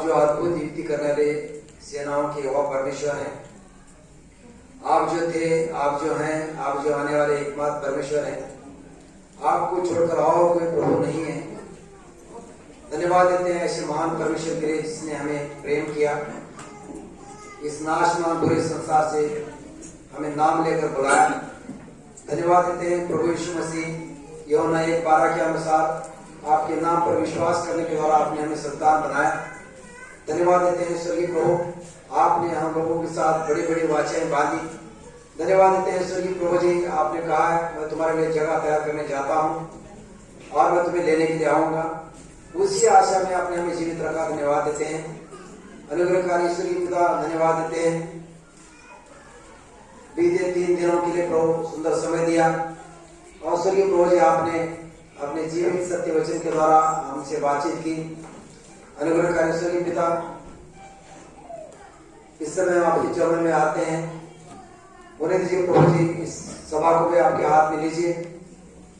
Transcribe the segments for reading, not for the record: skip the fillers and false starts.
आप जो अद्भुत युक्ति करने वाले सेनाओं के यहोवा परमेश्वर हैं। आप जो थे, आप जो हैं, आप जो आने वाले एकमात्र परमेश्वर हैं। आपको छोड़कर और कोई प्रभु नहीं है। धन्यवाद देते हैं ऐसे महान परमेश्वर के लिए जिसने हमें प्रेम किया, इस नाशमान बुरे संसार से हमें नाम लेकर बुलाया। धन्यवाद देते हैं प्रभु यीशु मसीह, यूहन्ना 1:12 के अनुसार आपके नाम पर विश्वास करने के द्वारा आपने हमें संतान बनाया। धन्यवाद देते हैं स्वर्गीय प्रभु, आपने हम लोगों के साथ बड़ी बड़ी वाचाएं बांधी। धन्यवाद देते हैं स्वर्गीय प्रभु जी, आपने कहा है मैं तुम्हारे लिए जगह तैयार करने जाता हूँ और मैं तुम्हें लेने के लिए आऊंगा। उसी आशा में आपने हमें जीवित रखा। धन्यवाद देते हैं अनुग्रहकारी स्वर्गीय पिता, धन्यवाद देते हैं बीते 3 दिनों के लिए प्रभु सुंदर समय दिया। और स्वर्गीय प्रभु जी, आपने अपने जीवित सत्य वचन के द्वारा हमसे बातचीत की। अनुग्रहकारी स्वर्गीय पिता, इस समय हम आपके चरणों में आते हैं। उन्हें दीजिए प्रभु जी, इस सभा को भी आपके हाथ में लीजिए।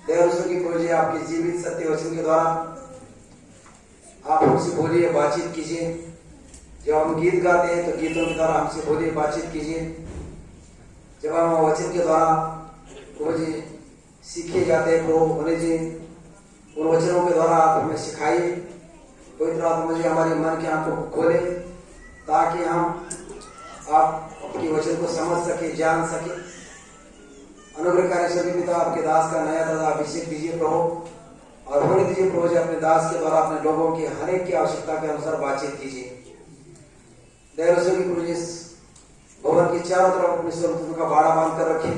दयालु स्वर्गीय प्रभु जी, आपके जीवित सत्य वचन के द्वारा आप हमसे बोलिए, बातचीत कीजिए। जब हम गीत गाते हैं तो गीतों के द्वारा हमसे बोलिए, बातचीत कीजिए। जब हम वचन के द्वारा प्रभु जी सीखे जाते हैं, प्रभु उन्हें जी उन वचनों के द्वारा आप हमें सिखाइए। पवित्र आत्मा जी हमारे मन की आंखों को खोले ताकि हम आप अपने वचन को समझ सके, जान सके। अनुग्रहकारी स्वर्गीय पिता, आपके दास का नया दादा अभिषेक दीजिए प्रभु, और होने दीजिए प्रभु जी अपने दास के द्वारा अपने लोगों की हर एक की आवश्यकता के अनुसार बातचीत कीजिए। दयालु स्वर्गीय प्रभु जी, भवन के चारों तरफ अपने स्वरूप का बाड़ा बांध कर रखें।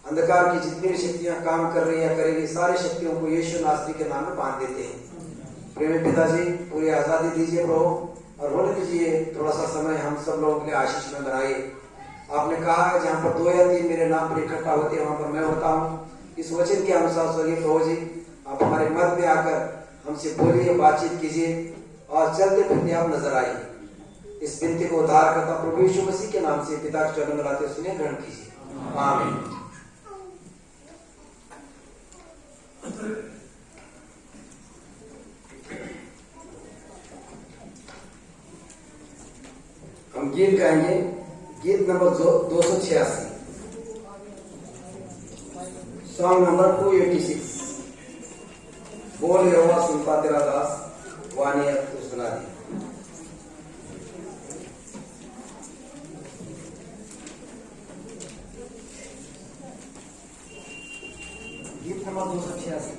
अंधकार की जितनी भी शक्तियां काम कर रही है करेगी, सारी शक्तियों को यीशु नासरी के नाम में बांध देते हैं। प्रेमी पिताजी, पूरी आजादी दीजिए प्रभु, और होने दीजिए थोड़ा सा समय हम सब लोगों के लिए आशीष में बनाइए। आपने कहा है जहाँ पर 2 या 3 मेरे नाम पर इकट्ठा होते हैं वहां पर मैं होता हूँ। इस वचन के अनुसार स्वर्गीय प्रभु जी, आप हमारे मध्य में आकर हमसे बोलिए, बातचीत कीजिए और चलते फिरते आप नजर आइए। इस विनती को उद्धार करता प्रभु यीशु मसीह के नाम से पिता के चरणों में लाते सुने ग्रहण कीजिए। आमीन। हम गीत गाएंगे, गीत नंबर 286, सॉन्ग नंबर 286। बोल यहोवा सुनता तेरा दास, वाणी तू सुना दी। गीत नंबर 286।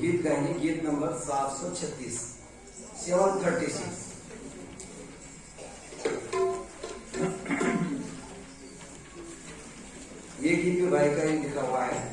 गीत गाएंगे, गीत नंबर 736, 736। ये गीत भी भाई का ही लिखा हुआ है।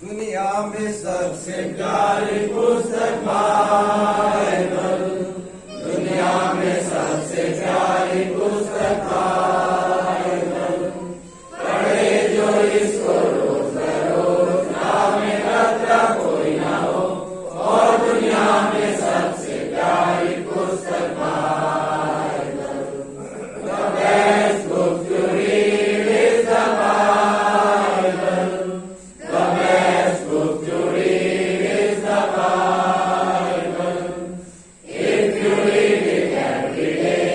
दुनिया में सबसे प्यारी पुस्तक बाइबल, दुनिया में सबसे प्यारी पुस्तक बाइबल, पढ़े जो इसको रोज बरोज, नाम में खतरा कोई ना हो, और दुनिया में सबसे प्यारी पुस्तक Bible. The best book to read is the Bible. The best book to read is the Bible. If you read it every day,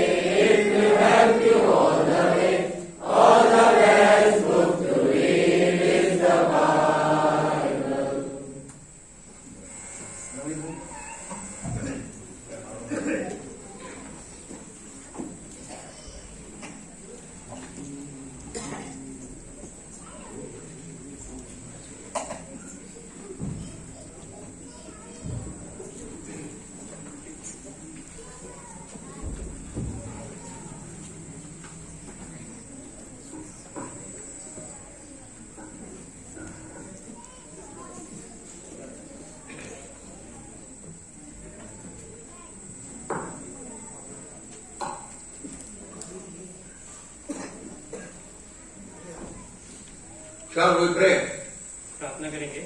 it will help you all the way. All the best book to read is the Bible. Shall we pray? प्रार्थना करेंगे।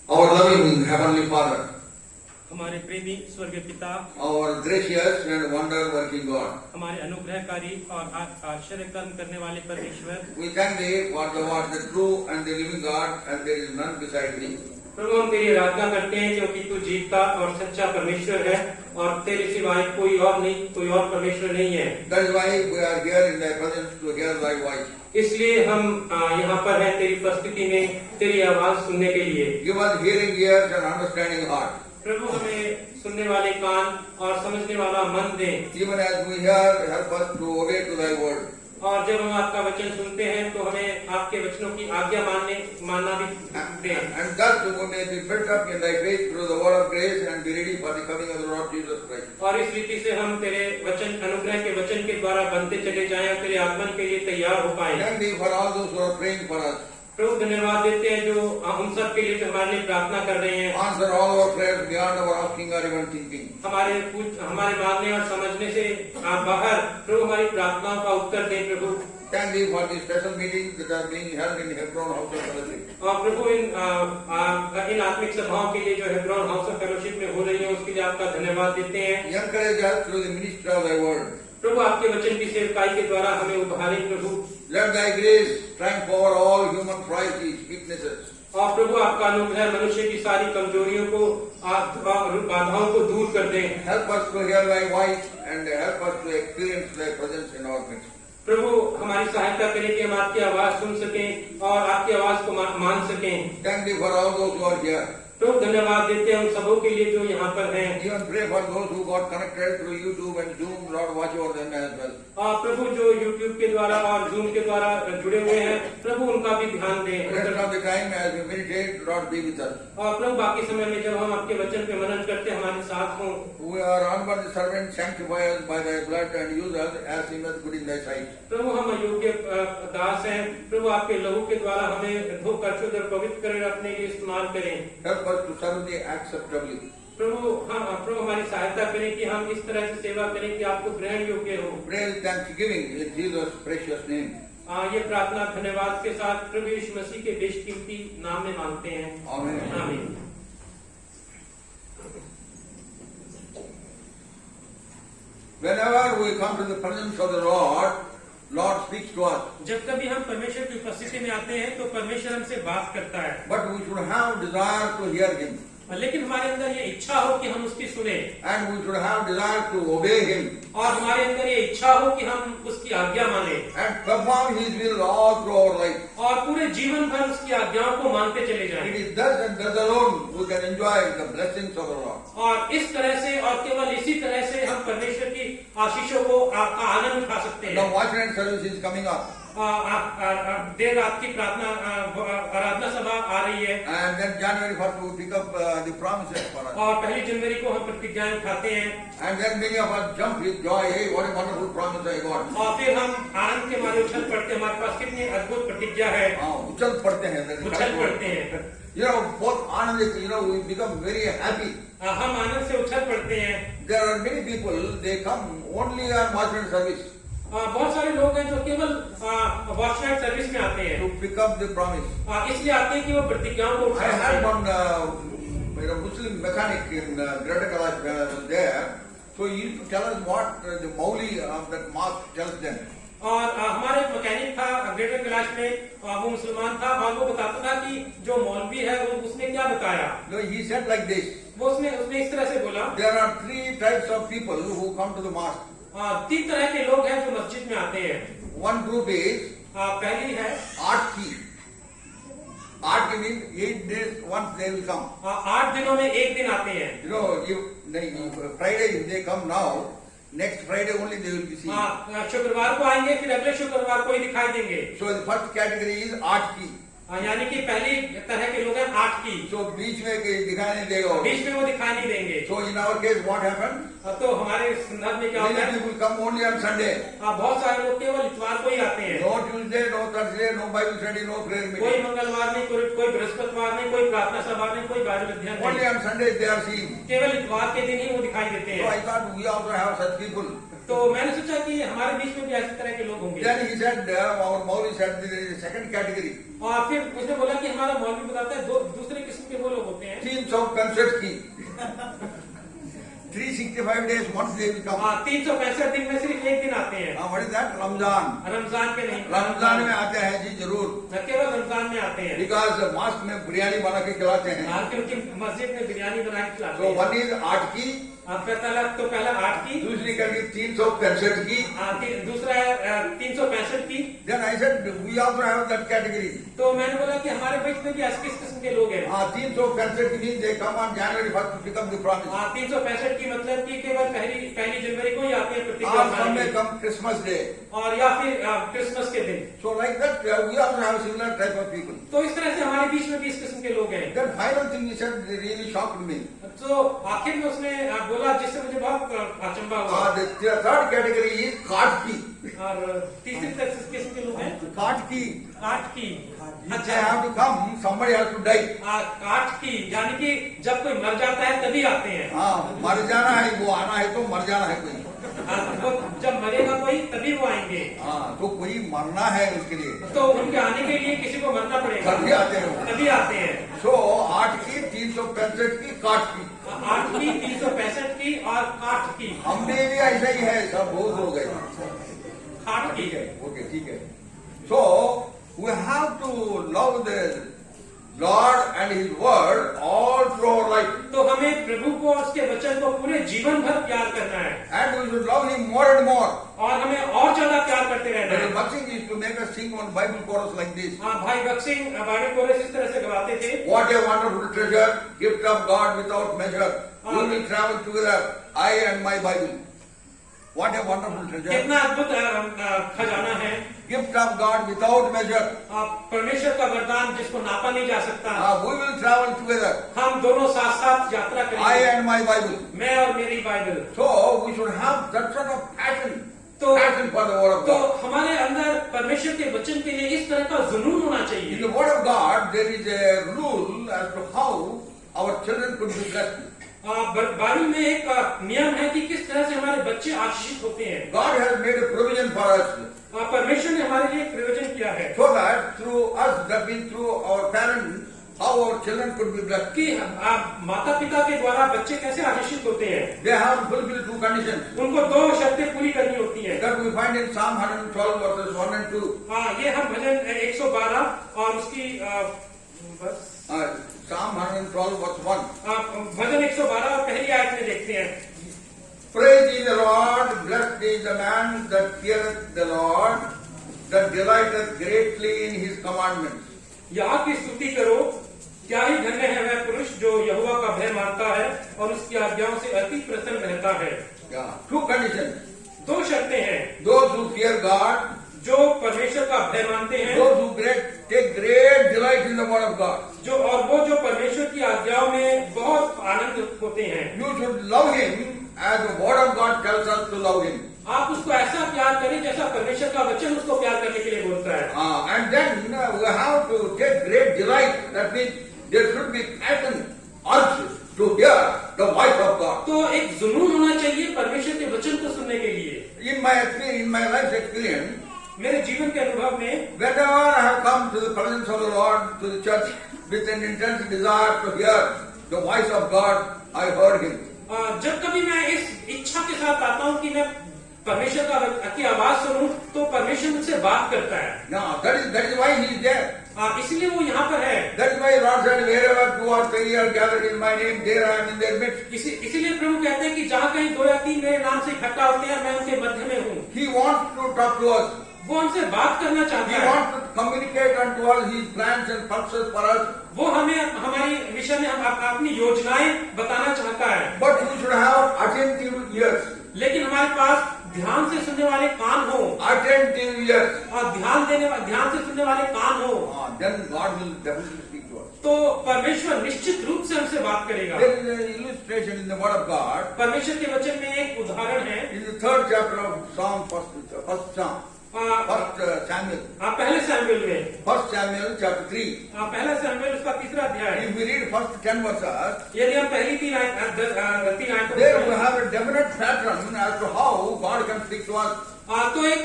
Our loving Heavenly Father, हमारे प्रेमी स्वर्गीय पिता, our gracious and wonder-working God, हमारे अनुग्रहकारी और आश्चर्य कर्म करने वाले परमेश्वर, we thank Thee for the Lord, the true and the living God, and there is none beside Thee. प्रभु हम तेरी आराधना करते हैं क्योंकि तू जीवता और सच्चा परमेश्वर है और तेरे सिवाय कोई और नहीं, कोई और परमेश्वर नहीं है। That is why we are here in Thy presence to hear Thy voice. इसलिए हम यहाँ पर हैं तेरी उपस्थिति में तेरी आवाज सुनने के लिए। Give us hearing ears and understanding heart. प्रभु हमें सुनने वाले कान और समझने वाला मन दे। Even as we hear, help us to obey to Thy word. और जब हम आपका वचन सुनते हैं तो हमें आपके वचनों की आज्ञा मानना भी दे। And thus we may be built up in Thy faith through the word of grace and be ready for the coming of the Lord Jesus Christ. और इस रीति से हम तेरे वचन अनुग्रह के वचन के द्वारा बनते चले जाएं और तेरे आगमन के लिए तैयार हो पाएं। Thank Thee for all those who are praying for us. प्रभु धन्यवाद देते हैं जो हम सब के लिए जो हमारे लिए प्रार्थना कर रहे हैं। Answer all our prayers beyond our asking or even thinking. हमारे मांगने और समझने से बाहर प्रभु हमारी प्रार्थनाओं का उत्तर दें प्रभु। Thank Thee for these special meetings that are being held in Hebron House of Fellowship. और प्रभु इन आत्मिक सभाओं के लिए जो हेब्रोन हाउस ऑफ फेलोशिप में हो रही है उसके लिए आपका धन्यवाद देते हैं। Encourage us through the ministry of Thy word. प्रभु आपके वचन की सेवकाई के द्वारा हमें उभारें प्रभु। Let Thy grace triumph over all human frailties, weaknesses. और प्रभु आपका अनुग्रह मनुष्य की सारी कमजोरियों को बाधाओं को दूर कर दे। Help us to hear Thy voice and help us to experience Thy presence in our midst. प्रभु हमारी सहायता करें कि हम आपकी आवाज सुन सकें और आपकी आवाज को मान सकें। Thank Thee for all those who are here. तो धन्यवाद देते हैं उन सबों के लिए जो यहाँ पर हैं। Even pray for those who got connected through YouTube and Zoom. Lord, watch over them as well. प्रभु जो YouTube के द्वारा और Zoom के द्वारा जुड़े हुए हैं प्रभु उनका भी ध्यान दें। Rest of the time as we meditate, Lord, be with us. और प्रभु बाकी समय में जब हम आपके वचन पे मनन करते हमारे साथ हों। We are unworthy servants, sanctify us by Thy blood and use us as seemeth good in Thy sight. प्रभु हम अयोग्य दास हैं, प्रभु आपके लहू के द्वारा हमें धोकर शुद्ध और पवित्र कर अपने लिए इस्तेमाल करें। Help us to serve Thee acceptably. प्रभु हमारी सहायता करें कि हम इस तरह से सेवा करें कि आपको ग्रहण योग्य हो। Pray with thanksgiving in Jesus' precious name. ये प्रार्थना धन्यवाद के साथ प्रभु यीशु मसीह के बेशकीमती नाम में मांगते हैं। Amen. आमीन। Whenever we come to the presence of the Lord, Lord speaks to us. जब कभी हम परमेश्वर की उपस्थिति में आते हैं तो परमेश्वर हमसे बात करता है। But we should have desire to hear Him. लेकिन हमारे अंदर ये इच्छा हो कि हम उसकी सुने। And we should have desire to obey Him. और हमारे अंदर ये इच्छा हो कि हम उसकी आज्ञा माने। And perform His will all through our life. और पूरे जीवन भर उसकी आज्ञाओं को मानते चले It जाएं। is thus and thus alone we can enjoy the blessings of the Lord. और इस तरह से और केवल इसी तरह से हम परमेश्वर की आशीषों को का आनंद उठा सकते Now हैं। watchman service is coming up. देर रात की प्रार्थना आराधना सभा आ रही है And then January 1st we pick up the promises for us. और 1 जनवरी को हम प्रतिज्ञाएं उठाते हैं And then many of us jump with joy. Hey, what a wonderful promise I got. और फिर हम आनंद के मारे उछल पड़ते हैं। हमारे पास कितनी अद्भुत प्रतिज्ञा है, उछल पड़ते हैं. That is उछल correct word. पड़ते हैं। You know, both Anand, we become very happy. हम आनंद से उछल पड़ते हैं। There are many people, they come only on watchman service बहुत सारे लोग हैं जो केवल वॉचमैन सर्विस में आते हैं, to pick up the promise. इसलिए आते हैं कि वो प्रतिज्ञाओं को उठा I had सकें। one Muslim mechanic in Greater Kailash when I was there. So he used to tell us what the Mauli of that mosque tells them. और हमारे एक मैकेनिक था ग्रेटर कैलाश में, वो मुसलमान था और वो बताता था कि जो मौलवी है वो उसने क्या बताया। No, he said like this. वो उसने इस तरह से बोला, There are 3 types of people who come to the mosque. 3 तरह के लोग हैं जो मस्जिद में आते हैं। One group is पहली है Aatki. Aatki means 8 days once they will come. 8 दिनों में एक दिन आते हैं। You know, if Friday if they come now, next Friday only they will be seen. शुक्रवार को आएंगे, फिर अगले शुक्रवार को ही दिखाई देंगे। So the first category is Aatki. यानी कि पहली तरह के लोग हैं 8 की। So बीच में कहीं दिखाई नहीं देगा. बीच में वो दिखाई नहीं देंगे। So in our case what happened? तो हमारे संदर्भ में क्या होता Many है, people come only on Sunday. बहुत सारे लोग केवल इतवार को ही आते हैं। No Tuesday, no Thursday, no Bible study, no prayer कोई meeting. मंगलवार नहीं, कोई बृहस्पतिवार नहीं, कोई प्रार्थना सभा नहीं, कोई बाइबल अध्ययन Only नहीं, on Sunday they are seen. केवल इतवार के दिन ही वो दिखाई देते So हैं। I thought we also have such people. तो मैंने सोचा कि हमारे बीच में भी ऐसे तरह के लोग होंगे। Then he said, our Mauli said there is a second category. और फिर उसने बोला कि हमारा मौलवी बताता है दूसरे किस्म के वो लोग होते हैं। 365 की. 365 days once they will come. 365 दिन में सिर्फ एक दिन आते हैं। What is that? Ramadan. Ramzan के नहीं, रमजान में आते हैं जी जरूर. केवल रमजान में आते हैं। Because mosque में बिरयानी बना के खिलाते हैं. क्योंकि मस्जिद में बिरयानी बना के खिलाते So हैं। one is 8 की. पहला 8 की, दूसरी कैटेगरी 365 की. दूसरा है 365 की। Then I said we also have that category. तो मैंने बोला कि हमारे बीच में भी ऐसे किस किस्म के लोग हैं। 365 की means they come on January 1st to pick up the promise. 365 की मतलब कि केवल पहली जनवरी को ही आते हैं प्रतिज्ञा Or उठाने some may के लिए। come Christmas day. और या फिर क्रिसमस के दिन। So like that we also have similar type of people. तो इस तरह से हमारे बीच में भी इस किस्म के लोग हैं। Then final thing he said really shocked me. तो आखिर में उसने बोला जिससे मुझे बहुत अचंभा हुआ। The third category is काट की. और तीसरी किस्म के लोग हैं काट की. 8 की। If they have to come, somebody has to die. 8 की यानी कि जब कोई मर जाता है तभी आते हैं। मर जाना है, वो आना है तो मर जाना है कोई. वो जब मरेगा कोई तभी वो आएंगे। तो कोई मरना है उसके लिए. तो उनके आने के लिए किसी को मरना पड़ेगा, तभी आते हैं वो. तभी आते हैं। So 8 की, 365 की, काट की. 8 की, 365 की और 8 की। हमने भी ऐसा ही है, सब बहुत हो गए. 8 की है। ओके ठीक है. So we have to love the Lord and His Word all through our life. तो हमें प्रभु को और उसके वचन को पूरे जीवन भर प्यार करना है। And we should love Him more and more. और हमें और ज्यादा प्यार करते रहना है। Bhakti is to make us sing one Bible chorus like this. भाई भक्त सिंह बाइबल कोरस इस तरह से गवाते थे। What a wonderful treasure, gift of God without measure. We will travel together, I and my Bible. What a wonderful treasure. कितना अद्भुत खजाना है। Gift of God without measure. परमेश्वर का वरदान जिसको नापा नहीं जा सकता। We will travel together. हम दोनों साथ साथ यात्रा करेंगे। I and my Bible. मैं और मेरी Bible. So we should have that sort of passion. तो passion for the word of तो God. हमारे अंदर परमेश्वर के वचन के लिए इस तरह का जुनून होना In चाहिए। the word of God, there is a rule as to how our children could be blessed. Bible में एक नियम है कि किस तरह से हमारे बच्चे आशीषित होते हैं। God has made a provision for us. परमेश्वर ने हमारे लिए एक प्रयोजन किया है So that through us, that means through our parents, how our children could be blessed. कि माता पिता के द्वारा बच्चे कैसे आशीषित होते हैं। They have fulfilled 2 conditions. उनको 2 शर्तें पूरी करनी होती है। That we find in Psalm 112 verses 1 and 2. ये हम भजन 112 और उसकी Psalm 112 verse 1. भजन 112 और पहली आयत में देखते हैं। Praise ye the Lord, blessed is the man that feareth the Lord, that delighteth greatly in his commandments. यहाँ की स्तुति करो, क्या ही धन्य है वह पुरुष जो यहोवा का भय मानता है और उसकी आज्ञाओं से अति प्रसन्न रहता है। Yeah. Two conditions. दो शर्तें हैं, Those who fear God, जो परमेश्वर का भय मानते हैं, those who take great delight in the word of God. वो जो परमेश्वर की आज्ञाओं में बहुत आनंद होते हैं। You should love him as the word of God tells us to love him. आप उसको ऐसा प्यार करें जैसा परमेश्वर का वचन उसको प्यार करने के लिए बोलता है। And then we have to take great delight. That means there should be passion, urge to hear the voice of God. तो एक जुनून होना चाहिए परमेश्वर के वचन को सुनने के लिए। In my experience, in my life's experience, मेरे जीवन के अनुभव में whenever I have come to the presence of the Lord, to the church, with an intense desire to hear the voice of God, I heard him. जब कभी मैं इस इच्छा के साथ आता हूँ कि मैं परमेश्वर की आवाज सुनूं, तो परमेश्वर मुझसे बात करता है। Now, that is why he is there. इसलिए वो यहाँ पर है। That is why Lord said, wherever two or three are gathered in my name, there I am in their midst. इसीलिए प्रभु कहते हैं कि जहाँ कहीं 2 या 3 मेरे नाम से इकट्ठा होते हैं, मैं उनके मध्य में हूँ। He wants to talk to us. वो हमसे बात करना चाहता He है। wants to communicate unto us his plans and purposes for us. वो हमें हमारी विषय में अपनी योजनाएं बताना चाहता है। But we should have attentive ears. लेकिन हमारे पास ध्यान से सुनने वाले कान हो, Attentive ears. और ध्यान से सुनने वाले कान हो, Then God will definitely speak to us. तो परमेश्वर निश्चित रूप से हमसे बात करेगा। There is an illustration in the Word of God. परमेश्वर के वचन में एक उदाहरण है। In the 3rd chapter of Psalm, first Psalm, first Samuel. पहले सैमुएल में, 1 Samuel chapter 3. पहला सैमुएल उसका 3रा अध्याय। If we read first 10 verses, यदि हम पहली 3 आयतों there we have a definite pattern as to how God can speak to us. तो एक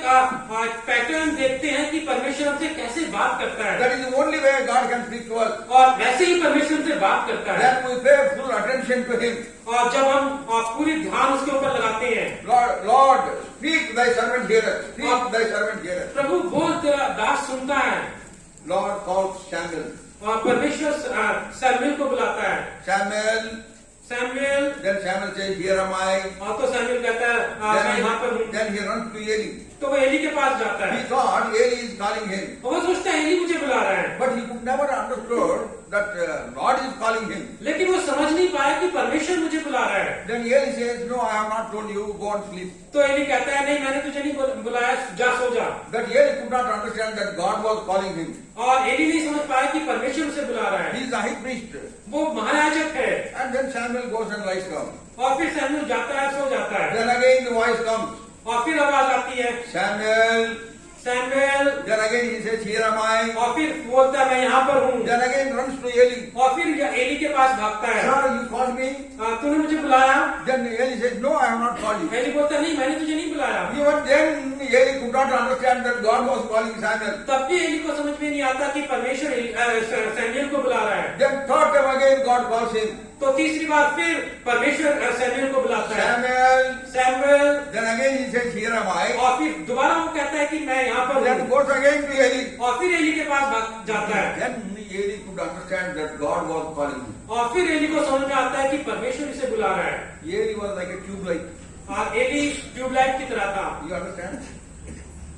पैटर्न देखते हैं कि परमेश्वर हमसे कैसे बात करता है, That is the only way God can speak to us. और वैसे ही परमेश्वर हमसे बात करता है। That we pay full attention to Him. और जब हम पूरी ध्यान उसके ऊपर लगाते हैं, Lord, speak thy servant heareth. Speak thy servant heareth. प्रभु बोल, तेरा दास सुनता है। Lord calls Samuel. और परमेश्वर सैमुएल को बुलाता है। Samuel, Then Samuel says, here am I. तो सैमुएल कहता है मैं यहाँ पर हूँ। Then he runs to Eli. तो वो एली के पास जाता है। He thought Eli is calling him. वो सोचता है एली मुझे बुला रहा है, But he could never understood that Lord is calling him. लेकिन वो समझ नहीं पाया कि परमेश्वर मुझे बुला रहा है। Then Eli says, no, I have not told you, go and sleep. तो एली कहता है नहीं, मैंने तुझे नहीं बुलाया, जा सो जा। That Eli could not understand that God was calling him. और एली नहीं समझ पाया कि परमेश्वर उसे बुला रहा He है, is a high priest. वो महायाजक है। And then Samuel goes and lies down. और फिर सैमुएल जाता है, सो जाता है। Then again the voice comes. और फिर आवाज आती है, Samuel. Samuel. Then again he says, here am I. और फिर बोलता है मैं यहाँ पर हूँ। Then again runs to Eli. और फिर एली के पास भागता है, Sir, you called me? तूने मुझे बुलाया? Then Eli says, no, I have not called you. Eli बोलता है नहीं, मैंने तुझे नहीं बुलाया। Even then Eli could not understand that God was calling Samuel. तब भी एली को समझ में नहीं आता कि परमेश्वर सैमुएल को बुला रहा है। Then third time again God calls him. तो तीसरी बार फिर परमेश्वर सैमुएल को बुलाता है, Samuel. Samuel. Then again he says, here am I. और फिर दोबारा वो कहता है कि मैं यहाँ पर Then हूँ। goes again to Eli. और फिर एली के पास भाग जाता है। Then Eli could understand that God was calling him. और फिर एली को समझ में आता है कि परमेश्वर इसे बुला रहा है। Eli was like a tube light. और एली ट्यूबलाइट की तरह था। You understand?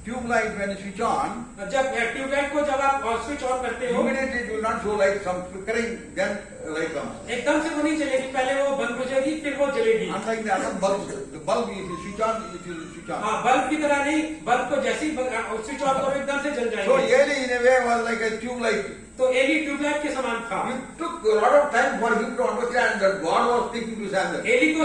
Tube light, when you switch on, जब ट्यूबलाइट को जब आप स्विच ऑन करते हो, immediately it will not show light, some flickering, then light comes. एकदम से वो नहीं जलेगी, पहले वो बंद हो जाएगी, फिर वो जलेगी। Unlike the other bulbs, the bulb if you switch on, it will switch on. हाँ, बल्ब की तरह नहीं, बल्ब को जैसे ही स्विच ऑन करो एकदम से जल So जाएगी। Eli in a way was like a tube light. तो एली ट्यूबलाइट के समान था। It took a lot of time for him to understand that God was speaking to Samuel. Eli को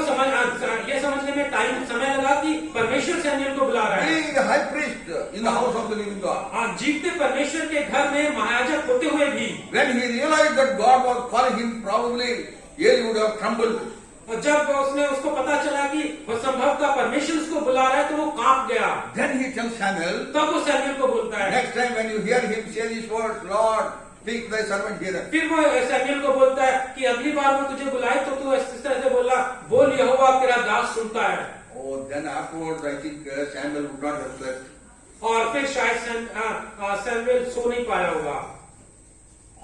ये समझने में समय लगा कि परमेश्वर सैमुएल को बुला रहा है। Being a high priest in the house of the living God. जीवते परमेश्वर के घर में महायाजक होते हुए भी When he realized that God was calling him, probably Eli would have trembled. और जब उसको पता चला कि वो संभवतः परमेश्वर उसको बुला रहा है, तो वो कांप गया। Then he tells Samuel, तब वो सैमुएल को बोलता है, next time when you hear him say these words, Lord, speak thy servant heareth. फिर वो सैमुएल को बोलता है कि अगली बार वो तुझे बुलाए तो तू इस तरह से बोल यहोवा तेरा दास सुनता है। Oh, then afterwards I think Samuel would not have slept. और फिर शायद सैमुएल सो नहीं पाया होगा।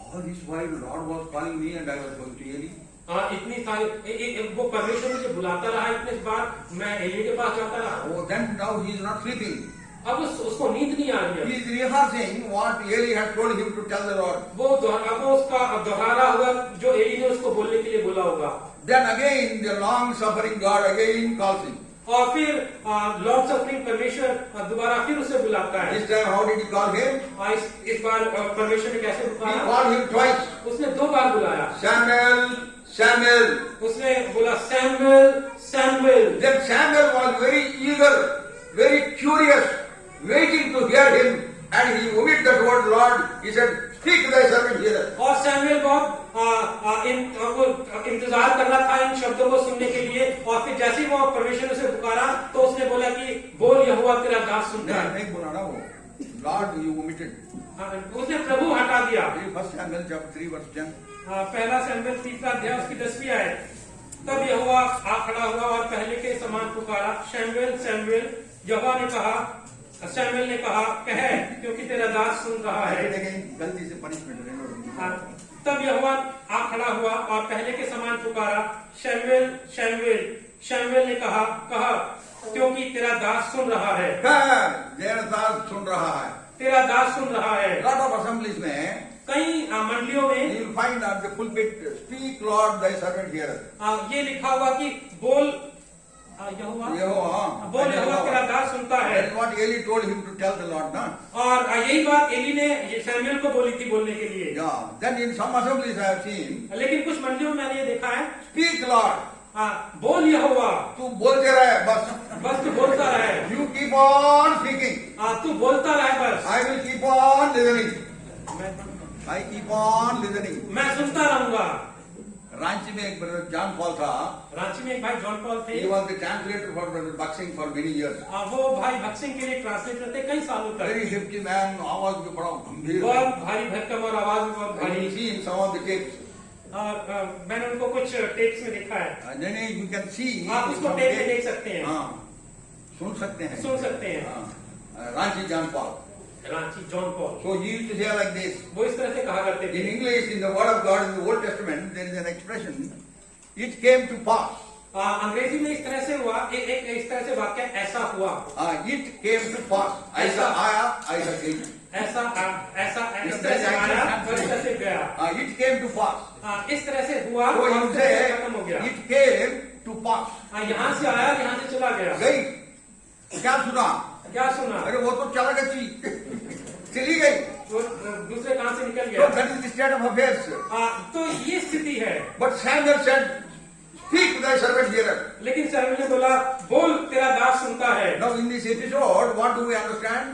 All this while Lord was calling me and I was going to Eli. इतनी सारी वो परमेश्वर मुझे बुलाता रहा, इतने बार मैं एली के पास जाता रहा। Oh, then now he is not sleeping. अब उसको नींद नहीं आ रही He है। is rehearsing what Eli had told him to tell the Lord. वो उसका दोहरा हुआ जो एली ने उसको बोलने के लिए बोला होगा। Then again, the long-suffering God again calls him. और फिर लॉन्ग सफरिंग परमेश्वर दोबारा फिर उसे बुलाता है। This time, how did he call him? इस बार परमेश्वर ने कैसे He बुलाया? called him twice. उसने 2 बार बुलाया। Samuel, Samuel. उसने बोला Samuel, Samuel. Then Samuel was very eager, very curious, waiting to hear him, and he omitted that word Lord. He said, "Speak thy servant here." और Samuel बहुत इंतजार कर रहा था इन शब्दों को सुनने के लिए, और फिर जैसे ही वो परमेश्वर उसे पुकारा तो उसने बोला कि बोल यहोवा तेरा दास सुनता है। नहीं बोला ना वो Lord, you omitted. उसने प्रभु हटा दिया। First Samuel chapter 3 verse 10. पहला सैमुएल 3 अध्याय उसकी 10वीं आयत। तब यहोवा आ खड़ा हुआ और पहले के समान पुकारा, सैमुएल सैमुएल। यहोवा ने कहा, सैमुएल ने कहा, कह, क्योंकि तेरा दास सुन रहा है। गलती से पनिशमेंट। तब यहोवा आ खड़ा हुआ और पहले के समान पुकारा, सैमुएल सैमुएल। सैमुएल ने कहा, क्योंकि तेरा दास सुन रहा है। तेरा दास सुन रहा है। तेरा दास सुन रहा है। Lot of assemblies में कई मंडलियों में you will find at the pulpit, "Speak Lord, thy servant heareth." ये लिखा हुआ कि बोल यहोवा बोल यहोवा तेरा दास सुनता है। That is what Eli told him to tell the Lord, na? और यही बात एली ने सैमुएल को बोली थी बोलने के लिए। Yeah. Then in some assemblies I have seen, लेकिन कुछ मंडलियों में मैंने ये देखा है, "Speak Lord." बोल यहोवा। तू बोलते रहे बस। बस तू बोलता रहे। You keep on speaking. तू बोलता रहे बस। I will keep on listening. I keep on listening. मैं सुनता रहूंगा। रांची में एक ब्रदर जॉन पॉल था। रांची में एक भाई जॉन पॉल थे। He was the translator for Brother Bhaksing for many years. वो भाई भक्सिंग के लिए ट्रांसलेटर थे कई सालों तक। Very hefty man, आवाज भी बड़ा गंभीर। बहुत भारी भरकम और आवाज भी बहुत You भारी। see in some of the tapes. मैंने उनको कुछ टेप्स में देखा है। नहीं, you can see. आप उसको टेप में देख सकते हैं। हाँ, सुन सकते हैं। सुन सकते हैं। Ranchi John Paul. Ranchi John Paul. So he used to say like this. वो इस तरह से कहा करते थे। In English, in the Word of God, in the Old Testament, there is an expression, "It came to pass." अंग्रेजी में इस तरह से हुआ, एक इस तरह से वाक्य ऐसा हुआ। It came to pass. ऐसा आया, ऐसा गया। ऐसा इस तरह से आया और इस तरह से गया। It came to pass. इस तरह से हुआ So और you इस तरह से say, खत्म हो गया। "It came to pass." यहाँ से आया, यहाँ से चला गया। गई। क्या सुना? क्या सुना? अरे वो तो चला गई, चली गई। वो दूसरे कहां से निकल So गया। that is the state of affairs. तो ये स्थिति है। But Samuel said, "Speak thy servant heareth." लेकिन सैमुएल ने बोला, बोल तेरा दास सुनता है। Now in this episode, what do we understand?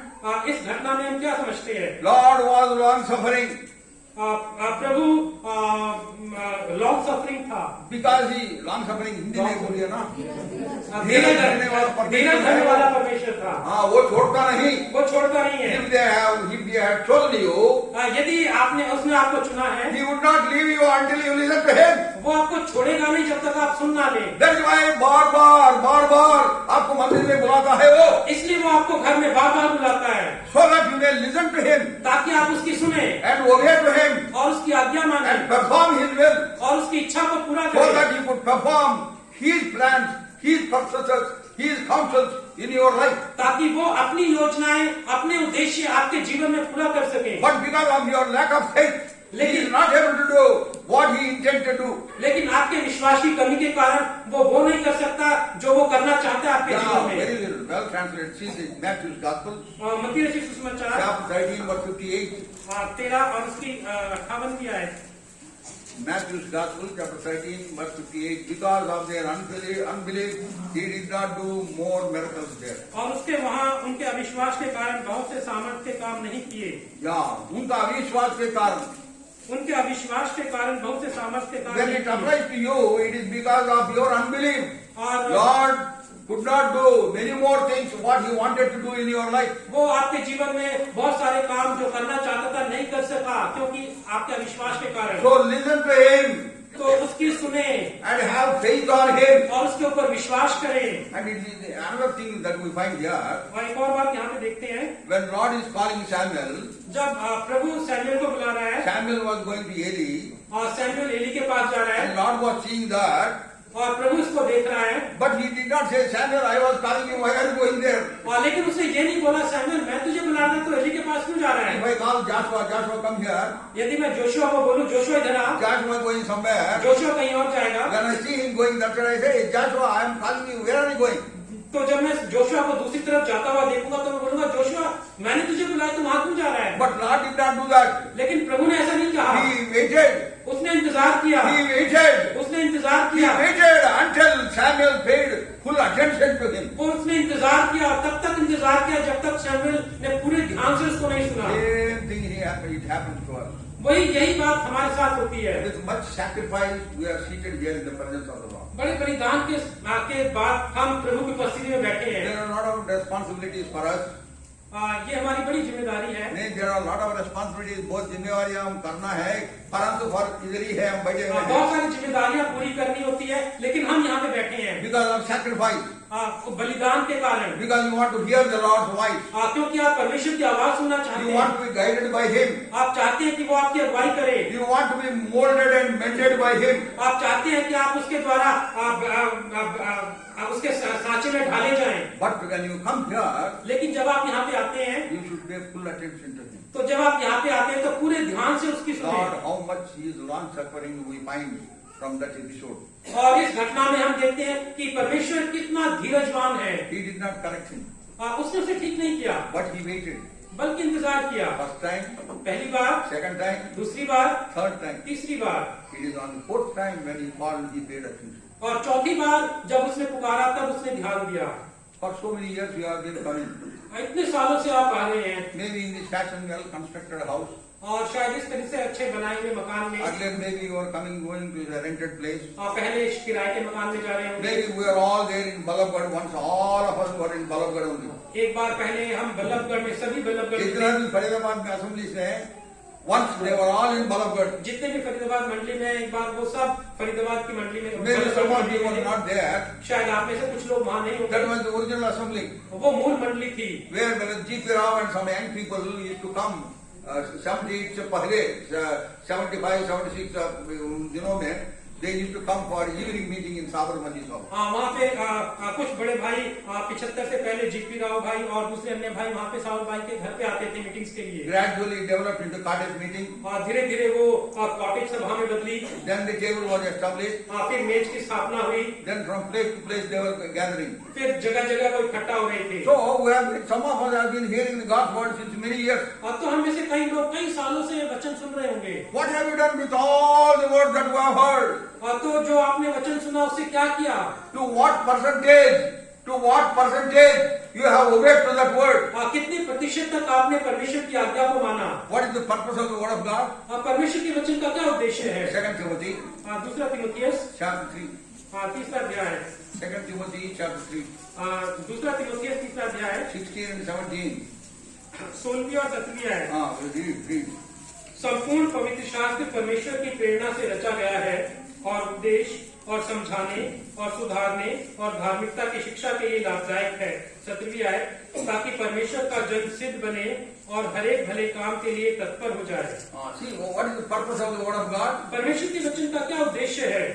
इस घटना में हम क्या समझते हैं? Lord was long suffering Prabhu long suffering था। because he long suffering Hindi में बोलिए ना। धीरज धरने वाला परमेश्वर था। हाँ, वो छोड़ता नहीं। वो छोड़ता नहीं है। If they have chosen you, यदि उसने आपको चुना है, he would not leave you until you listen to him. वो आपको छोड़ेगा नहीं जब तक आप सुन ना लें। That's why बार बार आपको मंदिर में बुलाता है वो। इसलिए वो आपको घर में बार बार बुलाता है, So that you may listen to him ताकि आप उसकी सुने and obey to him और उसकी आज्ञा माने and perform his will, और उसकी इच्छा को पूरा so करें, that he could perform his plans, his purposes, his counsels in your life. ताकि वो अपनी योजनाएं, अपने उद्देश्य आपके जीवन में पूरा कर सके। But because of your lack of faith, he is not able to do what he intended to do. लेकिन आपके विश्वास की कमी के कारण वो नहीं कर सकता जो वो करना चाहता है आपके जीवन में। Very well translated. See this Matthew's Gospel, मत्ती रचित सुसमाचार chapter 13, verse 58. 13 और उसकी 58 की आयत। Matthew's Gospel, chapter 13, verse 58. Because of their unbelief, he did not do more miracles there. और उसके वहाँ उनके अविश्वास के कारण बहुत से सामर्थ्य के काम नहीं किए। उनका अविश्वास के कारण। उनके अविश्वास के कारण बहुत से सामर्थ्य के काम When नहीं it किए। applies to you, it is because of your unbelief. और Lord could not do many more things what he wanted to do in your life. वो आपके जीवन में बहुत सारे काम जो करना चाहता था नहीं कर सका क्योंकि आपके अविश्वास के कारण। So listen to him तो उसकी सुने and have faith on him. और उसके ऊपर विश्वास करें। And it is another thing that we find here. और एक और बात यहाँ पे देखते हैं, When Lord is calling Samuel, जब प्रभु सैमुएल को बुला रहा है Samuel was going to Eli, और सैमुएल एली के पास जा रहा है and Lord was seeing that और प्रभु इसको देख रहा है। But he did not say, Samuel, I was calling you, why are you going there? और लेकिन उसने ये नहीं बोला, सैमुअल मैं तुझे बुला रहा तो एली के पास क्यों जा रहा If है? I call Joshua, Joshua come here, यदि मैं जोशुआ को बोलूं, जोशुआ इधर आ, Joshua going somewhere, जोशुआ कहीं और जाएगा। when I see him going that way, I say, Joshua, I am calling you, where are you going? तो जब मैं जोशुआ को दूसरी तरफ जाता हुआ देखूंगा तो मैं बोलूंगा, जोशुआ मैंने तुझे बुलाया, तू वहां क्यों जा रहा है? But Lord did not do that. लेकिन प्रभु ने ऐसा नहीं कहा। He waited. उसने इंतजार किया, He waited. उसने इंतजार He किया, waited until Samuel paid full attention to him. और उसने इंतजार किया, तब तक इंतजार किया जब तक सैमुअल ने पूरे ध्यान से उसको नहीं सुना। Same thing it happens to us. वही यही बात हमारे साथ होती है। With much sacrifice, we are seated here in the presence of the Lord. बड़े बलिदान के बाद हम प्रभु की उपस्थिति में बैठे हैं। There are a lot of responsibilities for us. ये हमारी बड़ी जिम्मेदारी है। नहीं, there are a lot of responsibilities. बहुत जिम्मेवारियां हम करना है, परंतु फर्क इधर ही है, हम बैठे हुए हैं. बहुत सारी जिम्मेदारियां पूरी करनी होती है, लेकिन हम यहाँ पे बैठे हैं Because of sacrifice. बलिदान के कारण। Because you want to hear the Lord's voice. क्योंकि आप परमेश्वर की आवाज सुनना चाहते You हैं। want to be guided by Him. आप चाहते हैं कि वो आपकी अगुवाई करे। You want to be molded and mended by Him. आप चाहते हैं कि आप उसके द्वारा उसके सांचे में ढाले जाएं। But when you come here, लेकिन जब आप यहाँ पे आते हैं, you should pay full attention to Him. तो जब आप यहाँ पे आते हैं तो पूरे ध्यान से उसकी सुने। God, how much He is long suffering we find from that episode. और इस घटना में हम देखते हैं कि परमेश्वर कितना धीरजवान है। He did not correct him, उसने उसे ठीक नहीं किया, but he waited. बल्कि इंतजार किया। First time, पहली बार, second time, दूसरी बार, third time. तीसरी बार, It is on the fourth time when he called, he paid attention. और चौथी बार जब उसने पुकारा तब उसने ध्यान दिया। For so many years you have been coming. इतने सालों से आप आ रहे हैं, Maybe in this fashion well constructed house. और शायद इस तरह से अच्छे बनाए हुए मकान में। Earlier maybe you are coming, going to the rented place. पहले किराए के मकान में जा रहे होंगे। Maybe we are all there in Ballabgarh once. All of us were in Ballabgarh only. एक बार पहले हम बल्लभगढ़ में, सभी बल्लभगढ़ जितना भी फरीदाबाद में असेंबलीज है, once they were all in Ballabgarh. जितने भी फरीदाबाद मंडली में, एक बार वो सब फरीदाबाद की मंडली में। Maybe some of you were not there. शायद आप में से कुछ लोग वहाँ नहीं That होंगे। was the original assembly. वो मूल मंडली थी, Where G.P. Rao and some young people used to come 70 से पहले 75, 76 दिनों में they used to come for evening meeting in Sabarmati House. वहाँ पे कुछ बड़े भाई 75 से पहले जीपी राव भाई और दूसरे अन्य भाई वहाँ पे सावर भाई के घर पे आते थे मीटिंग्स के लिए। Gradually developed into cottage meeting. और धीरे धीरे वो कॉटेज सभा में बदली। Then the table was established. फिर मेज की स्थापना हुई। Then from place to place they were gathering. फिर जगह जगह वो इकट्ठा हो रहे थे। So some of us have been hearing the God's word since many years. तो हम में से कई लोग कई सालों से वचन सुन रहे होंगे। What have you done with all the words that we have heard? तो जो आपने वचन सुना उससे क्या किया? To what percentage you have obeyed to that word? कितने प्रतिशत तक आपने परमेश्वर की आज्ञा को माना? What is the purpose of the word of God? परमेश्वर के वचन का क्या उद्देश्य है? 2 Timothy दूसरा तिमुथियुस chapter 3. तीसरा अध्याय। 2 Timothy chapter 3. दूसरा तिमुथियुस तीसरा अध्याय 16 and 17. 16वीं और 17वीं आयत। Read. संपूर्ण पवित्र शास्त्र परमेश्वर की प्रेरणा से रचा गया है और उपदेश और समझाने और सुधारने और धार्मिकता की शिक्षा के लिए लाभदायक है। 17वीं आयत, ताकि परमेश्वर का जन सिद्ध बने और हरेक भले काम के लिए तत्पर हो जाए। See, what is the purpose of the word of God? परमेश्वर के वचन का क्या उद्देश्य है?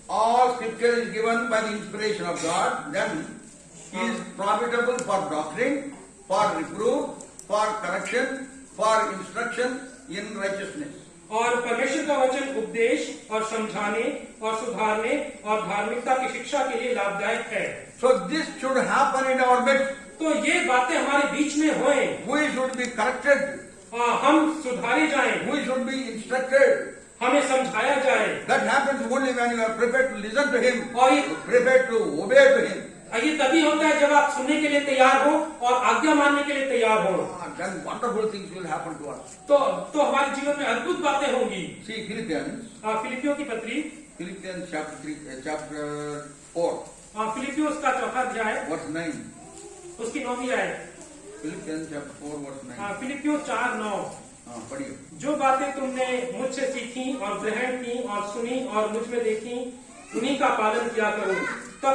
All scripture is given by the inspiration of God. Then he is profitable for doctrine, for reproof, for correction, for instruction in righteousness. और परमेश्वर का वचन उपदेश और समझाने और सुधारने और धार्मिकता की शिक्षा के लिए लाभदायक है। So this should happen in our midst. तो ये बातें हमारे बीच में होए। We should be corrected. हम सुधारे जाएं। We should be instructed. हमें समझाया जाए। That happens only when you are prepared to listen to Him, और ये prepared to obey to Him. ये तभी होता है जब आप सुनने के लिए तैयार हो और आज्ञा मानने के लिए तैयार हो। Then wonderful things will happen to us. तो हमारे जीवन में अद्भुत बातें होंगी। See Philippians. फिलिपियों की पत्री Philippians chapter 4. फिलिपियों उसका चौथा अध्याय Verse 9. उसकी 9वीं आयत। Philippians chapter 4 verse 9. फिलिपियों 4:9। पढ़िए। जो बातें तुमने मुझसे सीखी और ग्रहण की और सुनी और मुझ में देखी, उन्हीं का पालन किया करो, तब